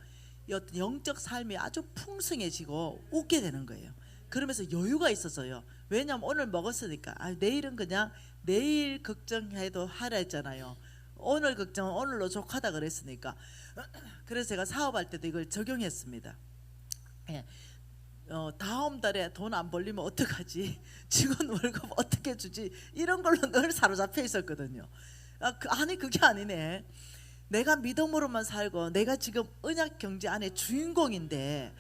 어떤 영적 삶이 아주 풍성해지고 웃게 되는 거예요. 그러면서 여유가 있어서요. 왜냐하면 오늘 먹었으니까 내일은 그냥 내일 걱정해도 하라 했잖아요. 오늘 걱정은 오늘로 족하다 그랬으니까. 그래서 제가 사업할 때도 이걸 적용했습니다. 다음 달에 돈 안 벌리면 어떡하지? 직원 월급 어떻게 주지? 이런 걸로 늘 사로잡혀 있었거든요. 그게 아니네. 내가 믿음으로만 살고 내가 지금 언약 경제 안에 주인공인데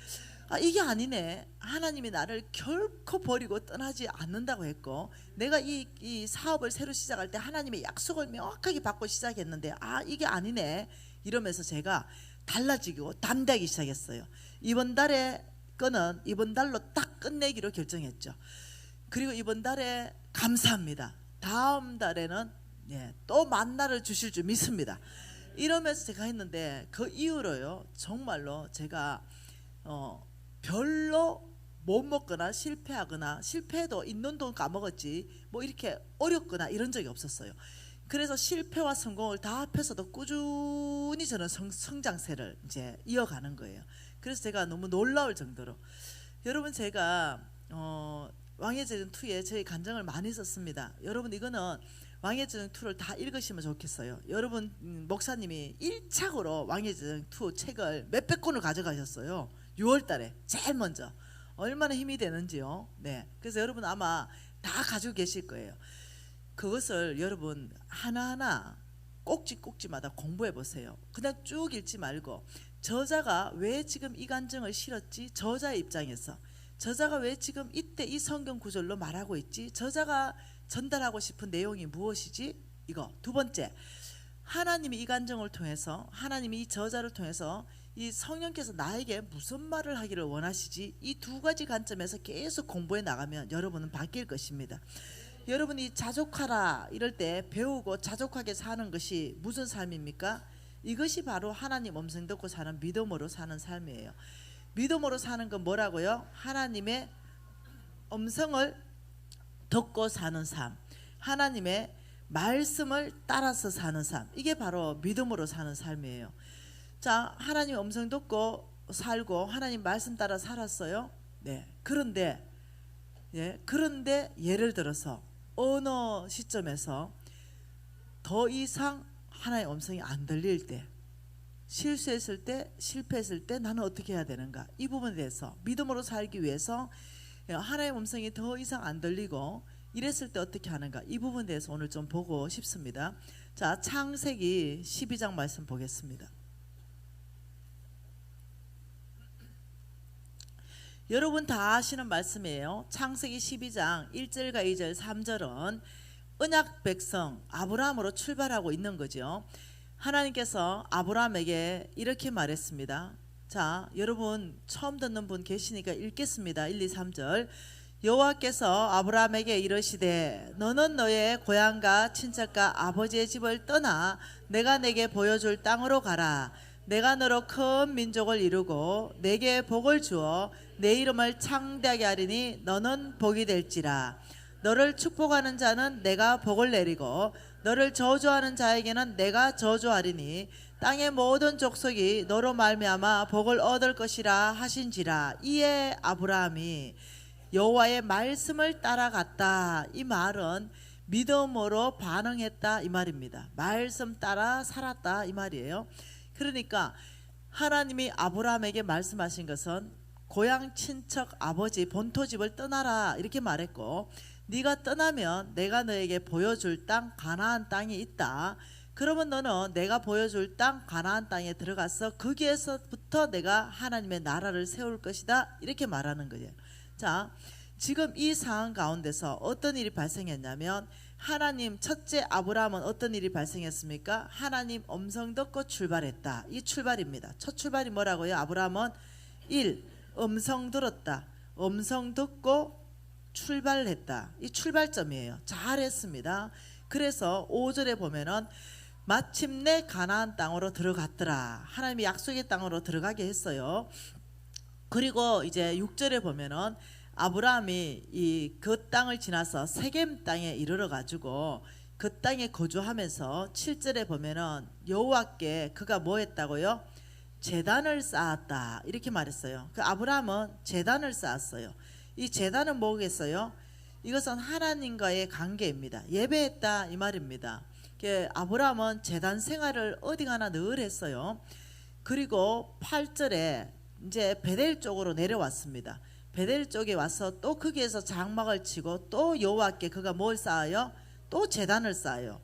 이게 아니네. 하나님이 나를 결코 버리고 떠나지 않는다고 했고, 내가 이 사업을 새로 시작할 때 하나님의 약속을 명확하게 받고 시작했는데 이게 아니네. 이러면서 제가 달라지고 담대하기 시작했어요. 이번 달에 거는 이번 달로 딱 끝내기로 결정했죠. 그리고 이번 달에 감사합니다. 다음 달에는 또 만나를 주실 줄 믿습니다. 이러면서 제가 했는데 그 이후로요, 정말로 제가 별로 못 먹거나 실패해도 있는 돈 까먹었지 뭐 이렇게 어렵거나 이런 적이 없었어요. 그래서 실패와 성공을 다 합해서도 꾸준히 저는 성장세를 이제 이어가는 거예요. 그래서 제가 너무 놀라울 정도로, 여러분 제가 왕의 제전 2에 저희 간증을 많이 썼습니다. 여러분 이거는 왕의 제전 2를 다 읽으시면 좋겠어요. 여러분 목사님이 1착으로 왕의 제전 2 책을 몇백 권을 가져가셨어요. 6월 달에 제일 먼저. 얼마나 힘이 되는지요. 그래서 여러분 아마 다 가지고 계실 거예요. 그것을 여러분 하나하나 꼭지꼭지마다 공부해 보세요. 그냥 쭉 읽지 말고 저자가 왜 지금 이 간증을 실었지? 저자의 입장에서 저자가 왜 지금 이때 이 성경 구절로 말하고 있지? 저자가 전달하고 싶은 내용이 무엇이지? 이거. 두 번째, 하나님이 이 간증을 통해서, 하나님이 이 저자를 통해서 이 성령께서 나에게 무슨 말을 하기를 원하시지? 이 두 가지 관점에서 계속 공부해 나가면 여러분은 바뀔 것입니다. 여러분이 자족하라 이럴 때 배우고 자족하게 사는 것이 무슨 삶입니까? 이것이 바로 하나님 음성 듣고 사는 믿음으로 사는 삶이에요. 믿음으로 사는 건 뭐라고요? 하나님의 음성을 듣고 사는 삶, 하나님의 말씀을 따라서 사는 삶, 이게 바로 믿음으로 사는 삶이에요. 자, 하나님 음성 듣고 살고 하나님 말씀 따라 살았어요. 네. 그런데 예를 들어서 어느 시점에서 더 이상 하나님의 음성이 안 들릴 때, 실수했을 때, 실패했을 때 나는 어떻게 해야 되는가? 이 부분에 대해서 믿음으로 살기 위해서 하나님의 음성이 더 이상 안 들리고 이랬을 때 어떻게 하는가? 이 부분에 대해서 오늘 좀 보고 싶습니다. 자, 창세기 12장 말씀 보겠습니다. 여러분 다 아시는 말씀이에요. 창세기 12장 1절과 2절 3절은 언약 백성 아브라함으로 출발하고 있는 거죠. 하나님께서 아브라함에게 이렇게 말했습니다. 자, 여러분 처음 듣는 분 계시니까 읽겠습니다. 1, 2, 3절. 여호와께서 아브라함에게 이르시되 너는 너의 고향과 친척과 아버지의 집을 떠나 내가 내게 보여줄 땅으로 가라. 내가 너로 큰 민족을 이루고 내게 복을 주어 내 이름을 창대하게 하리니 너는 복이 될지라. 너를 축복하는 자는 내가 복을 내리고 너를 저주하는 자에게는 내가 저주하리니 땅의 모든 족속이 너로 말미암아 복을 얻을 것이라 하신지라. 이에 아브라함이 여호와의 말씀을 따라갔다. 이 말은 믿음으로 반응했다 이 말입니다. 말씀 따라 살았다 이 말이에요. 그러니까 하나님이 아브라함에게 말씀하신 것은 고향 친척 아버지 본토집을 떠나라 이렇게 말했고, 네가 떠나면 내가 너에게 보여줄 땅 가나안 땅이 있다. 그러면 너는 내가 보여줄 땅 가나안 땅에 들어가서 거기에서부터 내가 하나님의 나라를 세울 것이다 이렇게 말하는 거예요. 자, 지금 이 상황 가운데서 어떤 일이 발생했냐면, 하나님 첫째 아브라함은 어떤 일이 발생했습니까? 하나님 음성 듣고 출발했다. 이 출발입니다. 첫 출발이 뭐라고요? 아브라함은 1. 음성 들었다. 음성 듣고 출발했다. 이 출발점이에요. 잘했습니다. 그래서 5절에 보면은 마침내 가나안 땅으로 들어갔더라. 하나님이 약속의 땅으로 들어가게 했어요. 그리고 이제 6절에 보면은 아브라함이 그 땅을 지나서 세겜 땅에 이르러 가지고 그 땅에 거주하면서 7절에 보면은 여호와께 그가 뭐 했다고요? 제단을 쌓았다 이렇게 말했어요. 그 아브라함은 제단을 쌓았어요. 이 제단은 뭐겠어요? 이것은 하나님과의 관계입니다. 예배했다 이 말입니다. 아브라함은 제단 생활을 어디 가나 늘 했어요. 그리고 8절에 이제 베델 쪽으로 내려왔습니다. 베델 쪽에 와서 또 거기에서 장막을 치고 또 여호와께 그가 뭘 쌓아요? 또 제단을 쌓아요.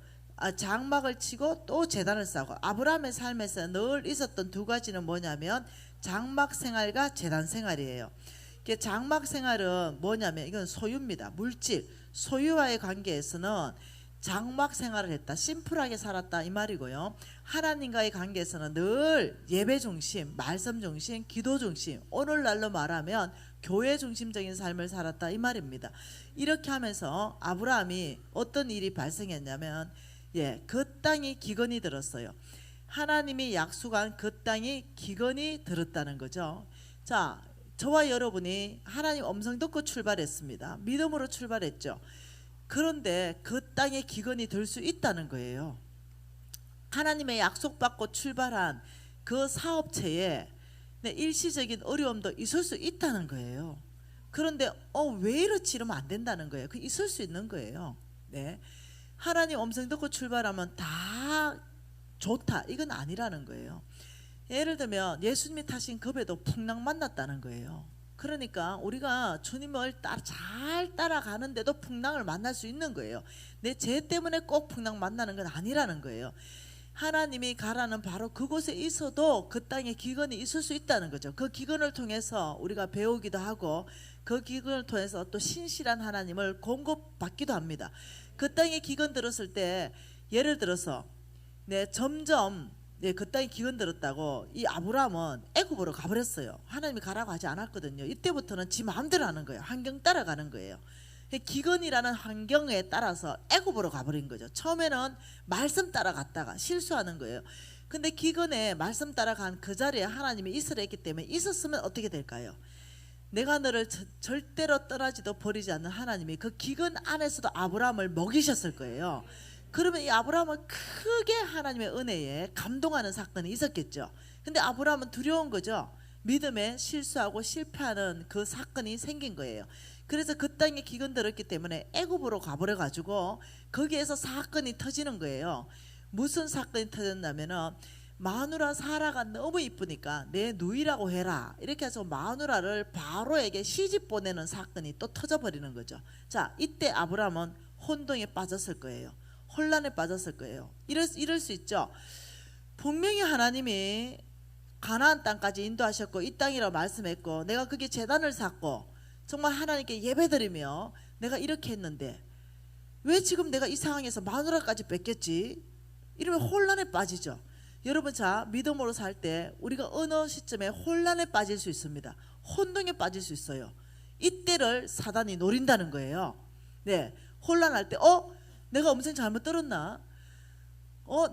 장막을 치고 또 제단을 쌓고. 아브라함의 삶에서 늘 있었던 두 가지는 뭐냐면 장막 생활과 제단 생활이에요. 장막 생활은 뭐냐면 이건 소유입니다. 물질, 소유와의 관계에서는 장막 생활을 했다. 심플하게 살았다 이 말이고요. 하나님과의 관계에서는 늘 예배 중심, 말씀 중심, 기도 중심, 오늘날로 말하면 교회 중심적인 삶을 살았다 이 말입니다. 이렇게 하면서 아브라함이 어떤 일이 발생했냐면 그 땅이 기근이 들었어요. 하나님이 약속한 그 땅이 기근이 들었다는 거죠. 자, 저와 여러분이 하나님 음성 듣고 출발했습니다. 믿음으로 출발했죠. 그런데 그 땅에 기근이 들 수 있다는 거예요. 하나님의 약속받고 출발한 그 사업체에 일시적인 어려움도 있을 수 있다는 거예요. 그런데 왜 이렇지 이러면 안 된다는 거예요. 그 있을 수 있는 거예요. 네. 하나님 음성 듣고 출발하면 다 좋다 이건 아니라는 거예요. 예를 들면 예수님이 타신 급에도 풍랑 만났다는 거예요. 그러니까 우리가 주님을 잘 따라가는데도 풍랑을 만날 수 있는 거예요. 내 죄 때문에 꼭 풍랑 만나는 건 아니라는 거예요. 하나님이 가라는 바로 그곳에 있어도 그 땅에 기근이 있을 수 있다는 거죠. 그 기근을 통해서 우리가 배우기도 하고 그 기근을 통해서 또 신실한 하나님을 공급받기도 합니다. 그 땅에 기근 들었을 때 예를 들어서 점점 그 땅에 기근 들었다고 이 아브라함은 애굽으로 가버렸어요. 하나님이 가라고 하지 않았거든요. 이때부터는 지 마음대로 하는 거예요. 환경 따라가는 거예요. 기근이라는 환경에 따라서 애굽으로 가버린 거죠. 처음에는 말씀 따라갔다가 실수하는 거예요. 근데 기근에 말씀 따라간 그 자리에 하나님이 있으라 했기 때문에 있었으면 어떻게 될까요? 내가 너를 절대로 떠나지도 버리지 않는 하나님이 그 기근 안에서도 아브라함을 먹이셨을 거예요. 그러면 이 아브라함은 크게 하나님의 은혜에 감동하는 사건이 있었겠죠. 근데 아브라함은 두려운 거죠. 믿음에 실수하고 실패하는 그 사건이 생긴 거예요. 그래서 그 땅에 기근 들었기 때문에 애굽으로 가버려 가지고 거기에서 사건이 터지는 거예요. 무슨 사건이 터졌냐면은 마누라 사라가 너무 이쁘니까 내 누이라고 해라 이렇게 해서 마누라를 바로에게 시집 보내는 사건이 또 터져버리는 거죠. 자, 이때 아브라함은 혼동에 빠졌을 거예요. 혼란에 빠졌을 거예요. 이럴 수 있죠. 분명히 하나님이 가나안 땅까지 인도하셨고 이 땅이라고 말씀했고 내가 거기에 제단을 샀고 정말 하나님께 예배드리며 내가 이렇게 했는데 왜 지금 내가 이 상황에서 마누라까지 뺏겼지? 이러면 혼란에 빠지죠. 여러분, 자, 믿음으로 살 때 우리가 어느 시점에 혼란에 빠질 수 있습니다. 혼동에 빠질 수 있어요. 이때를 사단이 노린다는 거예요. 네, 혼란할 때 내가 엄청 잘못 들었나?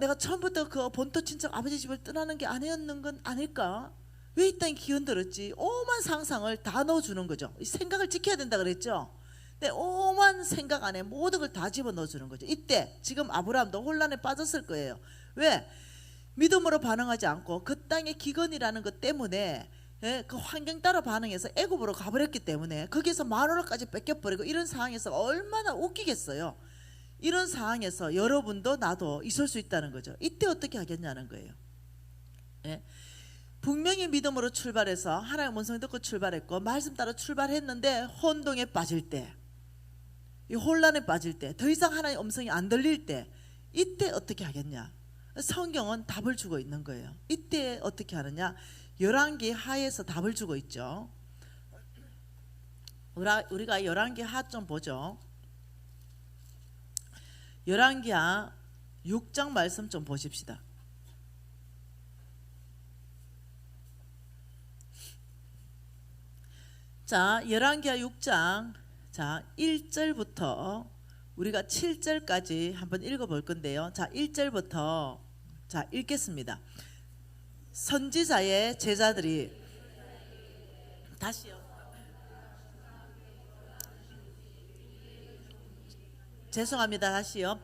내가 처음부터 그 본토 친척 아버지 집을 떠나는 게 아니었는 건 아닐까? 왜 이 땅에 기운 들었지? 오만 상상을 다 넣어주는 거죠. 생각을 지켜야 된다 그랬죠. 근데 오만 생각 안에 모든 걸 다 집어넣어주는 거죠. 이때 지금 아브라함도 혼란에 빠졌을 거예요. 왜? 믿음으로 반응하지 않고 그 땅의 기근이라는 것 때문에 그 환경 따라 반응해서 애굽으로 가버렸기 때문에 거기에서 마누라까지 뺏겨버리고 이런 상황에서 얼마나 웃기겠어요. 이런 상황에서 여러분도 나도 있을 수 있다는 거죠. 이때 어떻게 하겠냐는 거예요. 분명히 믿음으로 출발해서 하나님의 음성 듣고 출발했고 말씀 따라 출발했는데 혼동에 빠질 때, 이 혼란에 빠질 때, 더 이상 하나님의 음성이 안 들릴 때 이때 어떻게 하겠냐? 성경은 답을 주고 있는 거예요. 이때 어떻게 하느냐? 열왕기 하에서 답을 주고 있죠. 우리가 열왕기 하 좀 보죠. 열왕기 하 6장 말씀 좀 보십시다. 자, 열왕기하 6장 1절부터 우리가 7절까지 한번 읽어볼 건데요. 자, 1절부터 읽겠습니다. 선지자의 제자들이 다시요. 죄송합니다. 다시요.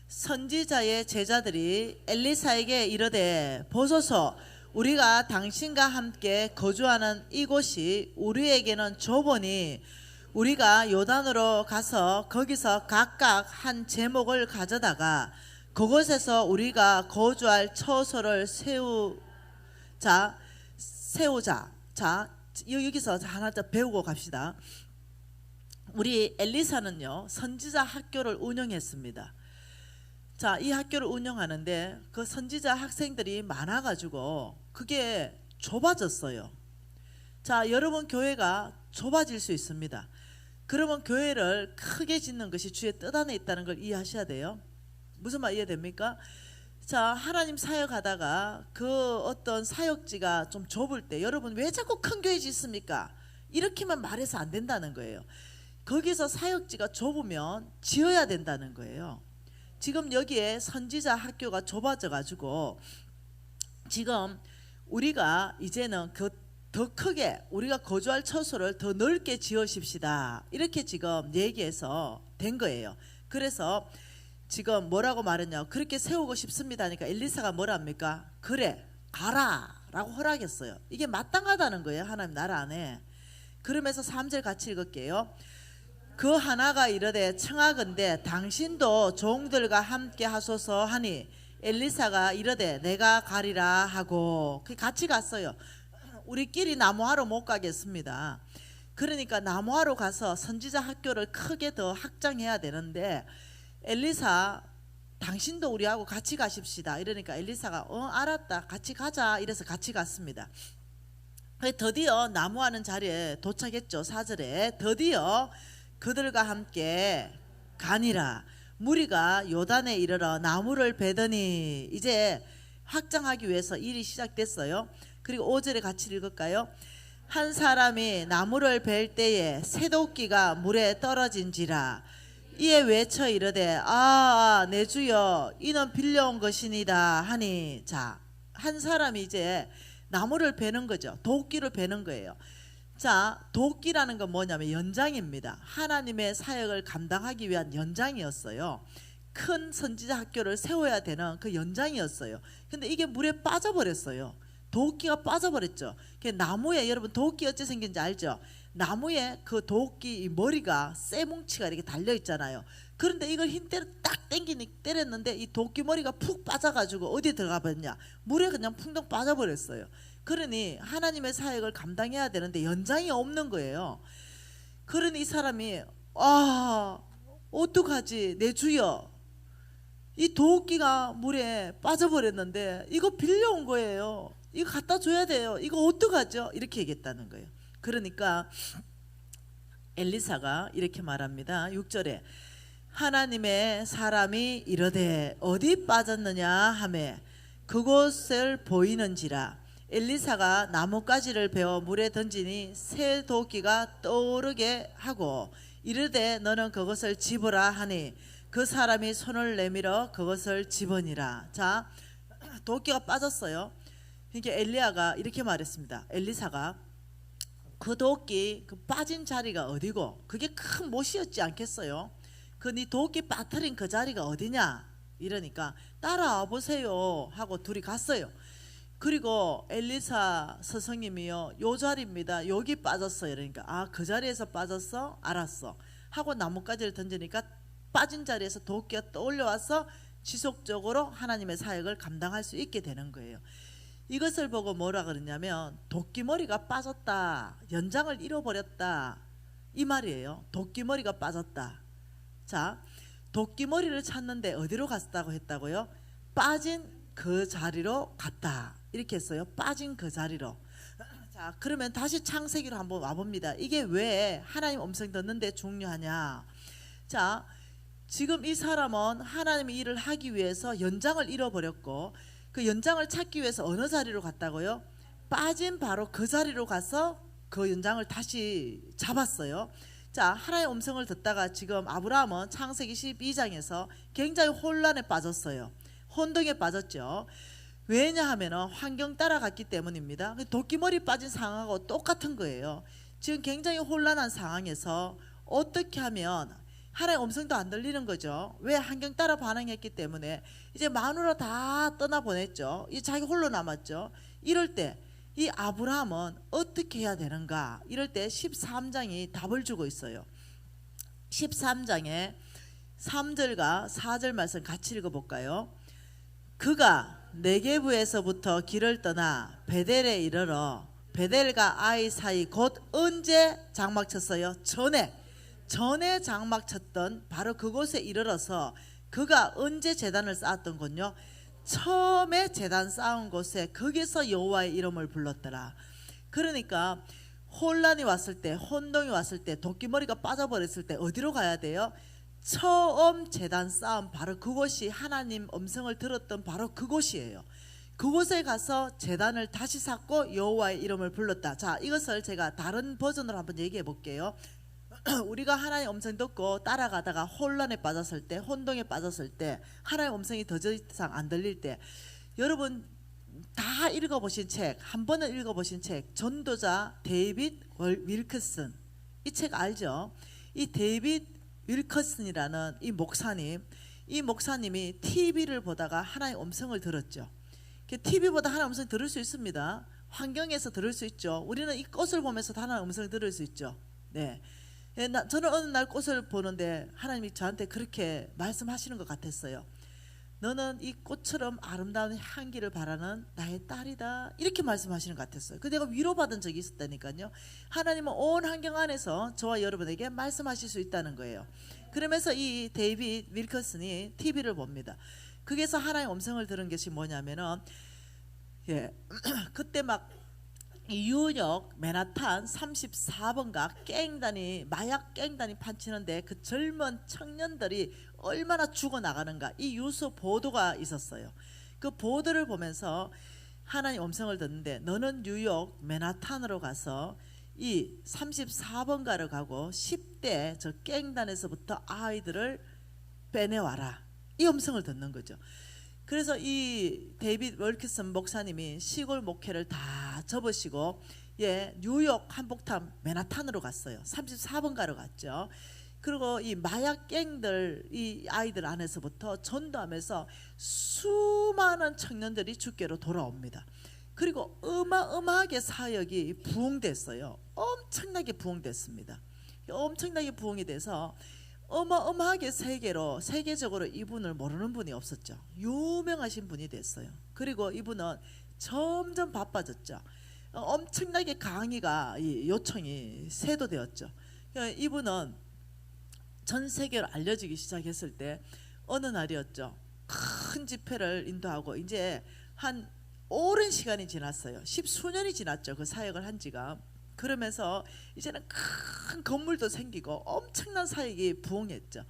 선지자의 제자들이 엘리사에게 이르되 보소서 우리가 당신과 함께 거주하는 이곳이 우리에게는 좁으니 우리가 요단으로 가서 거기서 각각 한 제목을 가져다가 그곳에서 우리가 거주할 처소를 세우자. 자, 여기서 하나 더 배우고 갑시다. 우리 엘리사는요 선지자 학교를 운영했습니다. 자, 이 학교를 운영하는데 그 선지자 학생들이 많아가지고 그게 좁아졌어요. 자, 여러분 교회가 좁아질 수 있습니다. 그러면 교회를 크게 짓는 것이 주의 뜻 안에 있다는 걸 이해하셔야 돼요. 무슨 말 이해됩니까? 자, 하나님 사역하다가 그 어떤 사역지가 좀 좁을 때 여러분 왜 자꾸 큰 교회 짓습니까? 이렇게만 말해서 안 된다는 거예요. 거기서 사역지가 좁으면 지어야 된다는 거예요. 지금 여기에 선지자 학교가 좁아져 가지고 지금 우리가 이제는 더 크게 우리가 거주할 처소를 더 넓게 지으십시다 이렇게 지금 얘기해서 된 거예요. 그래서 지금 뭐라고 말했냐, 그렇게 세우고 싶습니다 하니까 엘리사가 뭐라 합니까? 그래 가라 라고 허락했어요. 이게 마땅하다는 거예요, 하나님 나라 안에. 그러면서 3절 같이 읽을게요. 그 하나가 이르되 청하건대 당신도 종들과 함께 하소서 하니 엘리사가 이르되 내가 가리라 하고 같이 갔어요. 우리끼리 나무하러 못 가겠습니다. 그러니까 나무하러 가서 선지자 학교를 크게 더 확장해야 되는데 엘리사 당신도 우리하고 같이 가십시다 이러니까 엘리사가 알았다 같이 가자 이래서 같이 갔습니다. 드디어 나무하는 자리에 도착했죠. 4절에 드디어 그들과 함께 가니라. 무리가 요단에 이르러 나무를 베더니 이제 확장하기 위해서 일이 시작됐어요. 그리고 5절에 같이 읽을까요? 한 사람이 나무를 벨 때에 새도끼가 물에 떨어진지라. 이에 외쳐 이르되 내 주여 이는 빌려온 것이니다 하니. 자, 한 사람이 이제 나무를 베는 거죠. 도끼를 베는 거예요. 자, 도끼라는 건 뭐냐면 연장입니다. 하나님의 사역을 감당하기 위한 연장이었어요. 큰 선지자 학교를 세워야 되는 그 연장이었어요. 근데 이게 물에 빠져버렸어요. 도끼가 빠져버렸죠. 나무에 여러분 도끼 어찌 생긴지 알죠? 나무에 그 도끼 머리가 쇠뭉치가 이렇게 달려 있잖아요. 그런데 이걸 힘대로 딱 때렸는데 이 도끼 머리가 푹 빠져가지고 어디에 들어가 버렸냐? 물에 그냥 풍덩 빠져버렸어요. 그러니 하나님의 사역을 감당해야 되는데 연장이 없는 거예요. 그러니 이 사람이 어떡하지 내 주여, 이 도끼가 물에 빠져버렸는데 이거 빌려온 거예요. 이거 갖다 줘야 돼요. 이거 어떡하죠? 이렇게 얘기했다는 거예요. 그러니까 엘리사가 이렇게 말합니다. 6절에 하나님의 사람이 이르되 어디 빠졌느냐 하매 그곳을 보이는지라. 엘리사가 나뭇가지를 베어 물에 던지니 새 도끼가 떠오르게 하고 이르되 너는 그것을 집으라 하니 그 사람이 손을 내밀어 그것을 집으니라. 자, 도끼가 빠졌어요. 그러니까 엘리야가 이렇게 말했습니다. 엘리사가 그 도끼 그 빠진 자리가 어디고 그게 큰 못이었지 않겠어요? 그 네 도끼 빠뜨린 그 자리가 어디냐 이러니까 따라와 보세요 하고 둘이 갔어요. 그리고 엘리사 스승님이요 요 자리입니다. 여기 빠졌어요. 그러니까 그 자리에서 빠졌어? 알았어 하고 나뭇가지를 던지니까 빠진 자리에서 도끼가 떠올려와서 지속적으로 하나님의 사역을 감당할 수 있게 되는 거예요. 이것을 보고 뭐라 그러냐면 도끼머리가 빠졌다, 연장을 잃어버렸다 이 말이에요. 도끼머리가 빠졌다. 자, 도끼머리를 찾는데 어디로 갔다고 했다고요? 빠진 그 자리로 갔다 이렇게 했어요. 빠진 그 자리로. 자, 그러면 다시 창세기로 한번 와봅니다. 이게 왜 하나님 음성 듣는데 중요하냐? 자, 지금 이 사람은 하나님의 일을 하기 위해서 연장을 잃어버렸고 그 연장을 찾기 위해서 어느 자리로 갔다고요? 빠진 바로 그 자리로 가서 그 연장을 다시 잡았어요. 자, 하나님의 음성을 듣다가 지금 아브라함은 창세기 12장에서 굉장히 혼란에 빠졌어요. 혼동에 빠졌죠. 왜냐하면 환경 따라갔기 때문입니다. 도끼머리 빠진 상황하고 똑같은 거예요. 지금 굉장히 혼란한 상황에서 어떻게 하면 하나님의 음성도 안 들리는 거죠. 왜? 환경 따라 반응했기 때문에. 이제 마누라 다 떠나보냈죠. 이 자기 홀로 남았죠. 이럴 때 이 아브라함은 어떻게 해야 되는가? 이럴 때 13장이 답을 주고 있어요. 13장에 3절과 4절 말씀 같이 읽어볼까요? 그가 네게부에서부터 길을 떠나 베델에 이르러 베델과 아이 사이 곧 언제 장막 쳤어요? 전에 장막 쳤던 바로 그곳에 이르러서 그가 언제 제단을 쌓았던 곳요? 처음에 제단 쌓은 곳에 거기서 여호와의 이름을 불렀더라. 그러니까 혼란이 왔을 때, 혼동이 왔을 때, 도끼머리가 빠져버렸을 때 어디로 가야 돼요? 처음 제단 쌓은 바로 그곳이 하나님 음성을 들었던 바로 그곳이에요. 그곳에 가서 제단을 다시 쌓고 여호와의 이름을 불렀다. 자, 이것을 제가 다른 버전으로 한번 얘기해 볼게요. 우리가 하나님의 음성 듣고 따라가다가 혼란에 빠졌을 때, 혼동에 빠졌을 때, 하나님의 음성이 더 이상 안 들릴 때, 여러분 다 읽어보신 책, 한 번은 읽어보신 책, 전도자 데이빗 윌커슨, 이 책 알죠? 이 데이빗 윌커슨이라는 이 목사님이 TV를 보다가 하나님의 음성을 들었죠. TV보다 하나님의 음성 들을 수 있습니다. 환경에서 들을 수 있죠. 우리는 이 꽃을 보면서 하나님의 음성을 들을 수 있죠. 네. 저는 어느 날 꽃을 보는데 하나님이 저한테 그렇게 말씀하시는 것 같았어요. 너는 이 꽃처럼 아름다운 향기를 바라는 나의 딸이다, 이렇게 말씀하시는 것 같았어요. 그 내가 위로받은 적이 있었다니까요. 하나님은 온 환경 안에서 저와 여러분에게 말씀하실 수 있다는 거예요. 그러면서 이 데이빗 윌커슨이 TV를 봅니다. 거기에서 하나의 음성을 들은 것이 뭐냐면은 그때 막 뉴욕 맨하탄 34번가 갱단이, 마약 갱단이 판치는데 그 젊은 청년들이 얼마나 죽어나가는가, 이 뉴스 보도가 있었어요. 그 보도를 보면서 하나님 음성을 듣는데, 너는 뉴욕 맨하탄으로 가서 이 34번가를 가고 10대 저 갱단에서부터 아이들을 빼내와라, 이 음성을 듣는 거죠. 그래서 이 데이빗 윌커슨 목사님이 시골 목회를 다 접으시고 뉴욕 한복탑 맨하탄으로 갔어요. 34번가로 갔죠. 그리고 이 마약 갱들, 이 아이들 안에서부터 전도하면서 수많은 청년들이 주께로 돌아옵니다. 그리고 어마어마하게 사역이 부흥됐어요. 엄청나게 부흥됐습니다. 엄청나게 부흥이 돼서 어마어마하게 세계적으로 이분을 모르는 분이 없었죠. 유명하신 분이 됐어요. 그리고 이분은 점점 바빠졌죠. 엄청나게 강의가 요청이 세도되었죠. 이분은 전 세계로 알려지기 시작했을 때 어느 날이었죠. 큰 집회를 인도하고 이제 한 오랜 시간이 지났어요. 10수년이 지났죠. 그 사역을 한 지가. 그러면서 이제는 큰 건물도 생기고 엄청난 사역이 부흥했죠.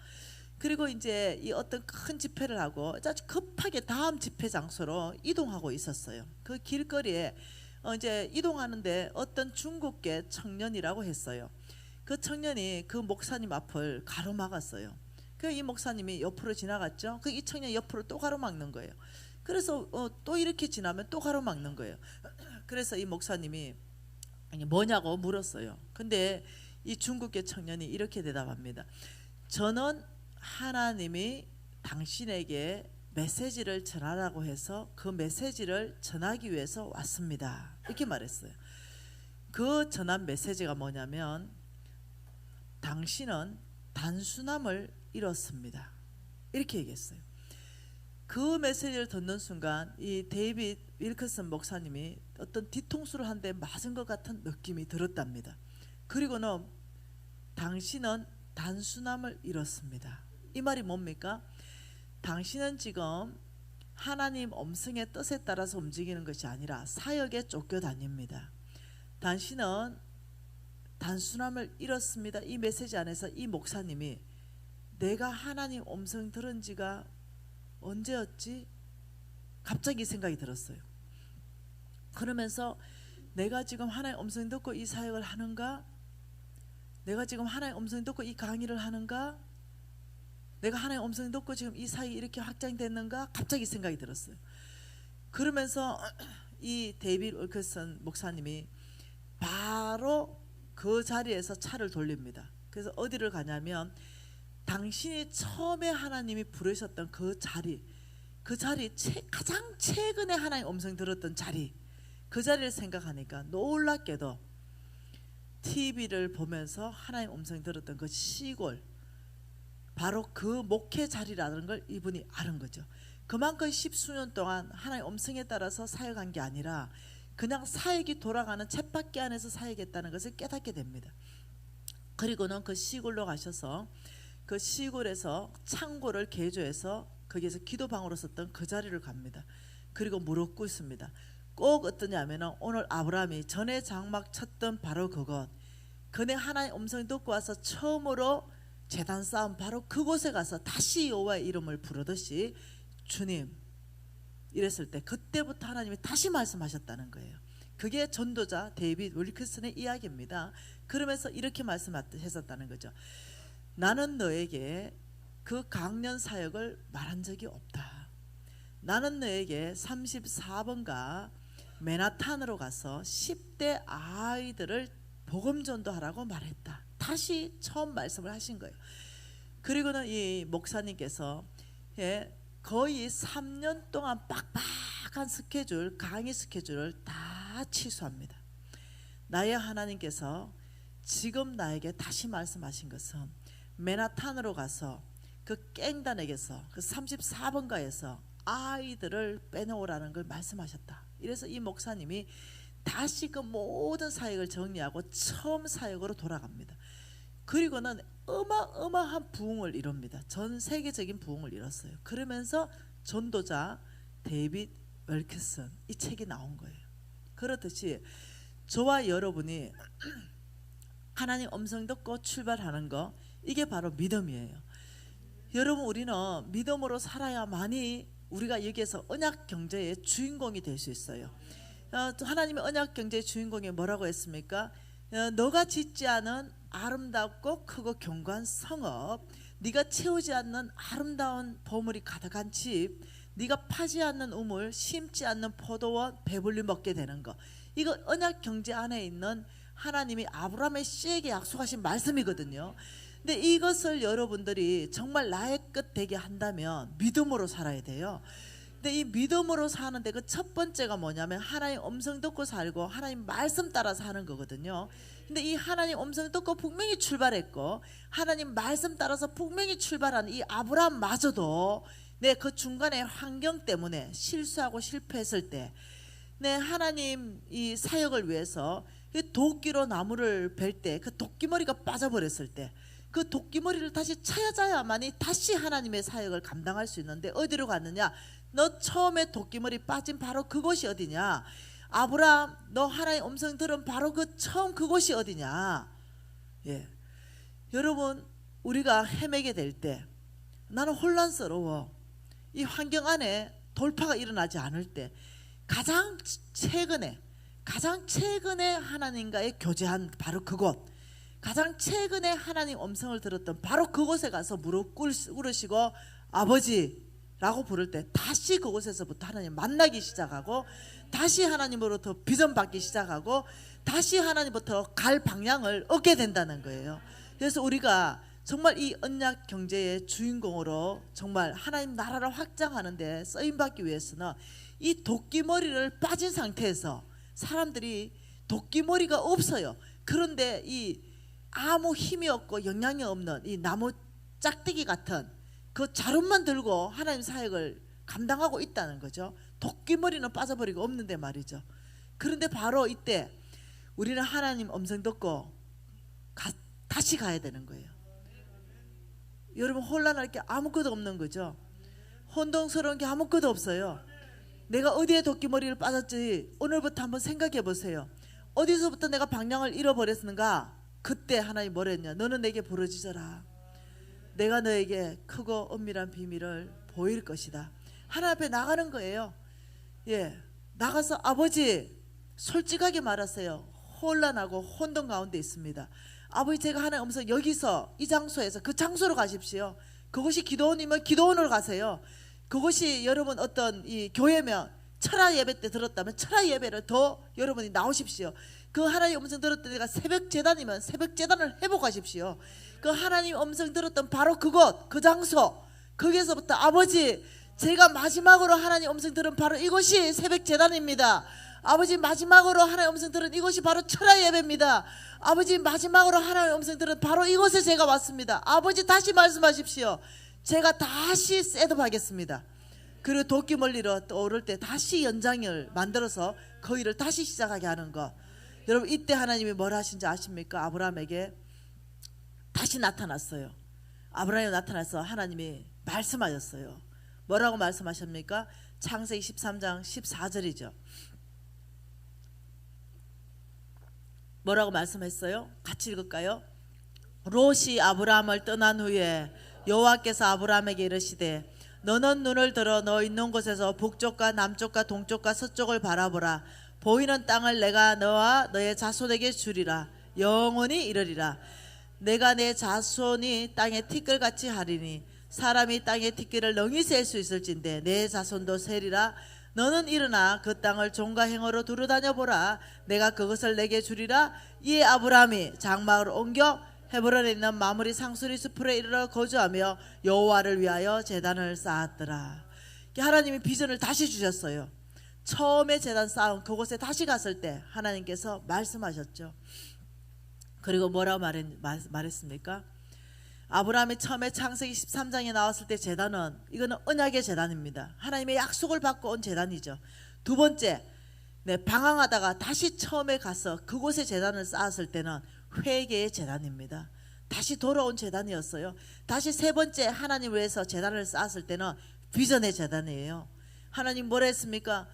그리고 이제 이 어떤 큰 집회를 하고 아주 급하게 다음 집회 장소로 이동하고 있었어요. 그 길거리에 이제 이동하는데 어떤 중국계 청년이라고 했어요. 그 청년이 그 목사님 앞을 가로막았어요. 그 이 목사님이 옆으로 지나갔죠. 그 이 청년이 옆으로 또 가로막는 거예요. 그래서 또 이렇게 지나면 또 가로막는 거예요. 그래서 이 목사님이 뭐냐고 물었어요. 근데 이 중국계 청년이 이렇게 대답합니다. 저는 하나님이 당신에게 메시지를 전하라고 해서 그 메시지를 전하기 위해서 왔습니다, 이렇게 말했어요. 그 전한 메시지가 뭐냐면 당신은 단순함을 잃었습니다, 이렇게 얘기했어요. 그 메시지를 듣는 순간 이 데이빗 윌커슨 목사님이 어떤 뒤통수를 한 대 맞은 것 같은 느낌이 들었답니다. 그리고는 당신은 단순함을 잃었습니다. 이 말이 뭡니까? 당신은 지금 하나님 음성의 뜻에 따라서 움직이는 것이 아니라 사역에 쫓겨다닙니다. 당신은 단순함을 잃었습니다. 이 메시지 안에서 이 목사님이 내가 하나님 음성 들은 지가 언제였지? 갑자기 생각이 들었어요. 그러면서 내가 지금 하나님 음성 듣고 이 사역을 하는가? 내가 지금 하나님 음성 듣고 이 강의를 하는가? 내가 하나님 음성 듣고 지금 이 사역이 이렇게 확장됐는가? 갑자기 생각이 들었어요. 그러면서 이 데이빗 윌커슨 목사님이 바로 그 자리에서 차를 돌립니다. 그래서 어디를 가냐면 당신이 처음에 하나님이 부르셨던 그 자리 가장 최근에 하나님 음성 들었던 자리, 그 자리를 생각하니까 놀랍게도 TV를 보면서 하나님 음성 들었던 그 시골, 바로 그 목회 자리라는 걸 이분이 아는 거죠. 그만큼 10수년 동안 하나님 음성에 따라서 사역한 게 아니라 그냥 사역이 돌아가는 쳇바퀴 안에서 사역했다는 것을 깨닫게 됩니다. 그리고는 그 시골로 가셔서 그 시골에서 창고를 개조해서 거기에서 기도방으로 썼던 그 자리를 갑니다. 그리고 무릎 꿇습니다. 꼭 어떠냐면 오늘 아브라함이 전에 장막 쳤던 바로 그곳, 그네 하나님 음성 듣고 와서 처음으로 제단 쌓은 바로 그곳에 가서 다시 여호와의 이름을 부르듯이 주님 이랬을 때 그때부터 하나님이 다시 말씀하셨다는 거예요. 그게 전도자 데이빗 윌커슨의 이야기입니다. 그러면서 이렇게 말씀하셨다는 거죠. 나는 너에게 그 강연 사역을 말한 적이 없다. 나는 너에게 34번가 맨하탄으로 가서 10대 아이들을 복음 전도하라고 말했다. 다시 처음 말씀을 하신 거예요. 그리고는 이 목사님께서 거의 3년 동안 빡빡한 스케줄, 강의 스케줄을 다 취소합니다. 나의 하나님께서 지금 나에게 다시 말씀하신 것은 맨하탄으로 가서 그 깽단에게서 그 34번가에서 아이들을 빼놓으라는 걸 말씀하셨다. 이래서 이 목사님이 다시 그 모든 사역을 정리하고 처음 사역으로 돌아갑니다. 그리고는 어마어마한 부흥을 이룹니다. 전 세계적인 부흥을 이뤘어요. 그러면서 전도자 데이빗 웰케슨 이 책이 나온 거예요. 그렇듯이 저와 여러분이 하나님 음성 듣고 출발하는 거, 이게 바로 믿음이에요. 여러분, 우리는 믿음으로 살아야만이 우리가 여기에서 언약 경제의 주인공이 될 수 있어요. 하나님의 언약 경제의 주인공이 뭐라고 했습니까? 너가 짓지 않은 아름답고 크고 견고한 성읍, 네가 채우지 않는 아름다운 보물이 가득한 집, 네가 파지 않는 우물, 심지 않는 포도원, 배불리 먹게 되는 거, 이거 언약 경제 안에 있는 하나님이 아브라함의 씨에게 약속하신 말씀이거든요. 근데 이것을 여러분들이 정말 나의 끝 되게 한다면 믿음으로 살아야 돼요. 근데 이 믿음으로 사는데 그 첫 번째가 뭐냐면 하나님 음성 듣고 살고 하나님 말씀 따라 사는 거거든요. 근데 이 하나님 음성 듣고 분명히 출발했고 하나님 말씀 따라서 분명히 출발한 이 아브라함마저도 그 중간에 환경 때문에 실수하고 실패했을 때, 하나님 이 사역을 위해서 도끼로 나무를 벨 때 그 도끼머리가 빠져버렸을 때 그 도끼머리를 다시 찾아야만이 다시 하나님의 사역을 감당할 수 있는데 어디로 갔느냐? 너 처음에 도끼머리 빠진 바로 그곳이 어디냐? 아브라함, 너 하나님 음성 들은 바로 그 처음 그곳이 어디냐? 여러분, 우리가 헤매게 될 때, 나는 혼란스러워, 이 환경 안에 돌파가 일어나지 않을 때, 가장 최근에 하나님과의 교제한 바로 그곳, 가장 최근에 하나님 음성을 들었던 바로 그곳에 가서 무릎 꿇으시고 아버지라고 부를 때 다시 그곳에서부터 하나님 만나기 시작하고, 다시 하나님으로부터 비전 받기 시작하고, 다시 하나님부터 갈 방향을 얻게 된다는 거예요. 그래서 우리가 정말 이 언약 경제의 주인공으로 정말 하나님 나라를 확장하는데 쓰임받기 위해서는 이 도끼머리를 빠진 상태에서, 사람들이 도끼머리가 없어요. 그런데 이 아무 힘이 없고 영향이 없는 이 나무 짝대기 같은 그 자루만 들고 하나님 사역을 감당하고 있다는 거죠. 도끼머리는 빠져버리고 없는데 말이죠. 그런데 바로 이때 우리는 하나님 음성 듣고 다시 가야 되는 거예요. 여러분, 혼란할 게 아무것도 없는 거죠. 혼동스러운 게 아무것도 없어요. 내가 어디에 도끼머리를 빠졌지 오늘부터 한번 생각해 보세요. 어디서부터 내가 방향을 잃어버렸는가? 그때 하나님 뭐라 했냐? 너는 내게 부르짖어라. 내가 너에게 크고 은밀한 비밀을 보일 것이다. 하나님 앞에 나가는 거예요. 나가서 아버지, 솔직하게 말하세요. 혼란하고 혼돈 가운데 있습니다. 아버지, 제가 하나님 음성 여기서 이 장소에서 그 장소로 가십시오. 그것이 기도원이면 기도원으로 가세요. 그것이 여러분 어떤 이 교회면 철야 예배 때 들었다면 철야 예배를 더 여러분이 나오십시오. 그 하나님 음성 들었던 데가 새벽 제단이면 새벽 제단을 회복하십시오. 그 하나님 음성 들었던 바로 그곳, 그 장소, 거기에서부터 아버지, 제가 마지막으로 하나님 음성 들은 바로 이곳이 새벽 제단입니다. 아버지, 마지막으로 하나님 음성 들은 이곳이 바로 철야 예배입니다. 아버지, 마지막으로 하나님 음성 들은 바로 이곳에 제가 왔습니다. 아버지, 다시 말씀하십시오. 제가 다시 셋업하겠습니다. 그리고 도끼멀리로 떠오를 때 다시 연장을 만들어서 그 일을 다시 시작하게 하는 것. 여러분, 이때 하나님이 뭘 하신지 아십니까? 아브라함에게 다시 나타났어요. 아브라함이 나타나서 하나님이 말씀하셨어요. 뭐라고 말씀하십니까? 창세기 13장 14절이죠. 뭐라고 말씀했어요? 같이 읽을까요? 롯이 아브라함을 떠난 후에 여호와께서 아브라함에게 이르시되 너는 눈을 들어 너 있는 곳에서 북쪽과 남쪽과 동쪽과 서쪽을 바라보라. 보이는 땅을 내가 너와 너의 자손에게 주리라. 영원히 이르리라. 내가 내 자손이 땅의 티끌같이 하리니 사람이 땅의 티끌을 능히 셀 수 있을진데 내 자손도 세리라. 너는 일어나 그 땅을 종과 행어로 두루다녀 보라. 내가 그것을 내게 주리라. 이에 아브라함이 장막으로 옮겨 헤브론에 있는 마므리 상수리 숲으로 이르러 거주하며 여호와를 위하여 제단을 쌓았더라. 하나님이 비전을 다시 주셨어요. 처음에 제단 쌓은 그곳에 다시 갔을 때 하나님께서 말씀하셨죠. 그리고 뭐라고 말했습니까? 아브라함이 처음에 창세기 13장에 나왔을 때 제단은 이거는 언약의 제단입니다. 하나님의 약속을 받고 온 제단이죠. 두 번째, 방황하다가 다시 처음에 가서 그곳에 제단을 쌓았을 때는 회개의 제단입니다. 다시 돌아온 제단이었어요. 다시 세 번째, 하나님 위해서 제단을 쌓았을 때는 비전의 제단이에요. 하나님 뭐라 했습니까?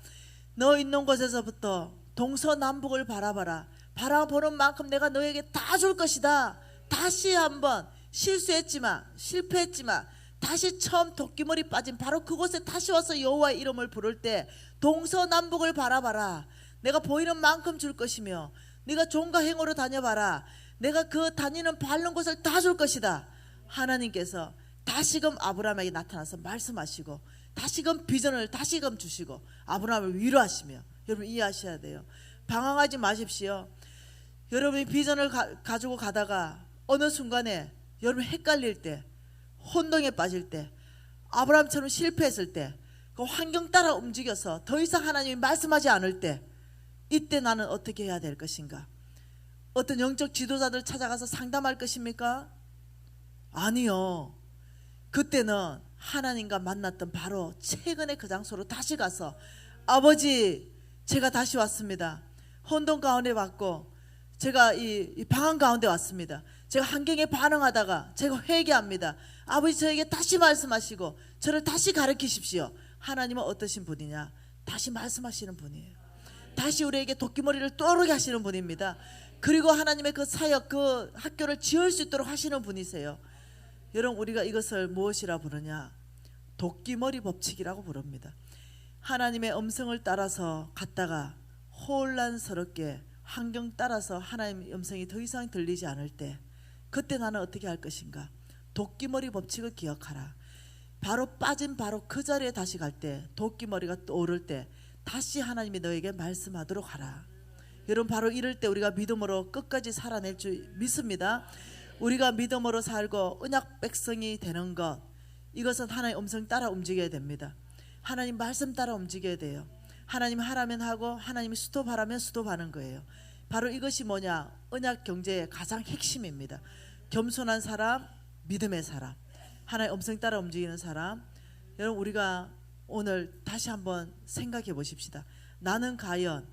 너 있는 곳에서부터 동서남북을 바라봐라. 바라보는 만큼 내가 너에게 다 줄 것이다. 다시 한번 실수했지만 실패했지만 다시 처음 도끼머리 빠진 바로 그곳에 다시 와서 여호와의 이름을 부를 때 동서남북을 바라봐라. 내가 보이는 만큼 줄 것이며 네가 종과 행으로 다녀봐라. 내가 그 다니는 밟는 곳을 다 줄 것이다. 하나님께서 다시금 아브라함에게 나타나서 말씀하시고 다시금 비전을 다시금 주시고 아브라함을 위로하시며, 여러분 이해하셔야 돼요. 방황하지 마십시오. 여러분이 비전을 가지고 가다가 어느 순간에 여러분 헷갈릴 때, 혼동에 빠질 때, 아브라함처럼 실패했을 때, 그 환경 따라 움직여서 더 이상 하나님이 말씀하지 않을 때, 이때 나는 어떻게 해야 될 것인가? 어떤 영적 지도자들 찾아가서 상담할 것입니까? 아니요. 그때는 하나님과 만났던 바로 최근에 그 장소로 다시 가서 아버지 제가 다시 왔습니다. 혼돈 가운데 왔고 제가 이 방황 가운데 왔습니다. 제가 환경에 반응하다가 제가 회개합니다. 아버지 저에게 다시 말씀하시고 저를 다시 가르치십시오. 하나님은 어떠신 분이냐? 다시 말씀하시는 분이에요. 다시 우리에게 도끼머리를 떠오르게 하시는 분입니다. 그리고 하나님의 그 사역, 그 학교를 지을 수 있도록 하시는 분이세요. 여러분 우리가 이것을 무엇이라 부르냐? 도끼머리 법칙이라고 부릅니다. 하나님의 음성을 따라서 갔다가 혼란스럽게 환경 따라서 하나님의 음성이 더 이상 들리지 않을 때, 그때 나는 어떻게 할 것인가? 도끼머리 법칙을 기억하라. 바로 빠진 바로 그 자리에 다시 갈 때, 도끼머리가 떠오를 때 다시 하나님이 너에게 말씀하도록 하라. 여러분 바로 이럴 때 우리가 믿음으로 끝까지 살아낼 줄 믿습니다. 우리가 믿음으로 살고 언약 백성이 되는 것, 이것은 하나님의 음성 따라 움직여야 됩니다. 하나님 말씀 따라 움직여야 돼요. 하나님 하라면 하고 하나님이 스톱하라면 스톱하는 거예요. 바로 이것이 뭐냐? 언약 경제의 가장 핵심입니다. 겸손한 사람, 믿음의 사람, 하나님의 음성 따라 움직이는 사람. 여러분 우리가 오늘 다시 한번 생각해 보십시다. 나는 과연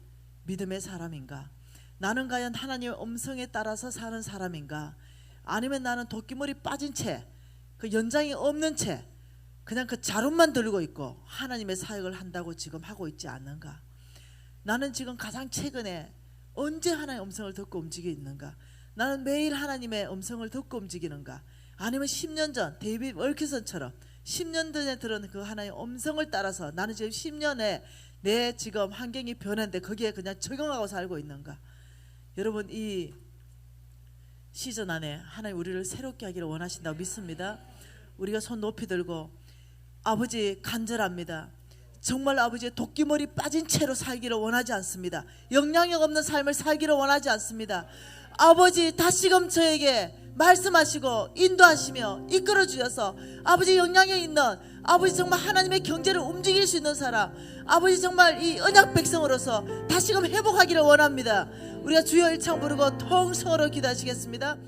믿음의 사람인가? 나는 과연 하나님의 음성에 따라서 사는 사람인가? 아니면 나는 도끼머리 빠진 채, 그 연장이 없는 채 그냥 그 자루만 들고 있고 하나님의 사역을 한다고 지금 하고 있지 않는가? 나는 지금 가장 최근에 언제 하나님의 음성을 듣고 움직이고 있는가? 나는 매일 하나님의 음성을 듣고 움직이는가? 아니면 10년 전 데이빗 월키슨처럼 10년 전에 들은 그 하나님의 음성을 따라서 나는 지금 10년에 내 지금 환경이 변했는데 거기에 그냥 적용하고 살고 있는가? 여러분 이 시즌 안에 하나님 우리를 새롭게 하기를 원하신다고 믿습니다. 우리가 손 높이 들고 아버지 간절합니다. 정말 아버지의 도끼머리 빠진 채로 살기를 원하지 않습니다. 영향력 없는 삶을 살기를 원하지 않습니다. 아버지 다시금 저에게 말씀하시고 인도하시며 이끌어 주셔서 아버지 영향력 있는, 아버지 정말 하나님의 경제를 움직일 수 있는 사람, 아버지 정말 이 언약 백성으로서 다시금 회복하기를 원합니다. 우리가 주여 일창 부르고 통성으로 기도하시겠습니다.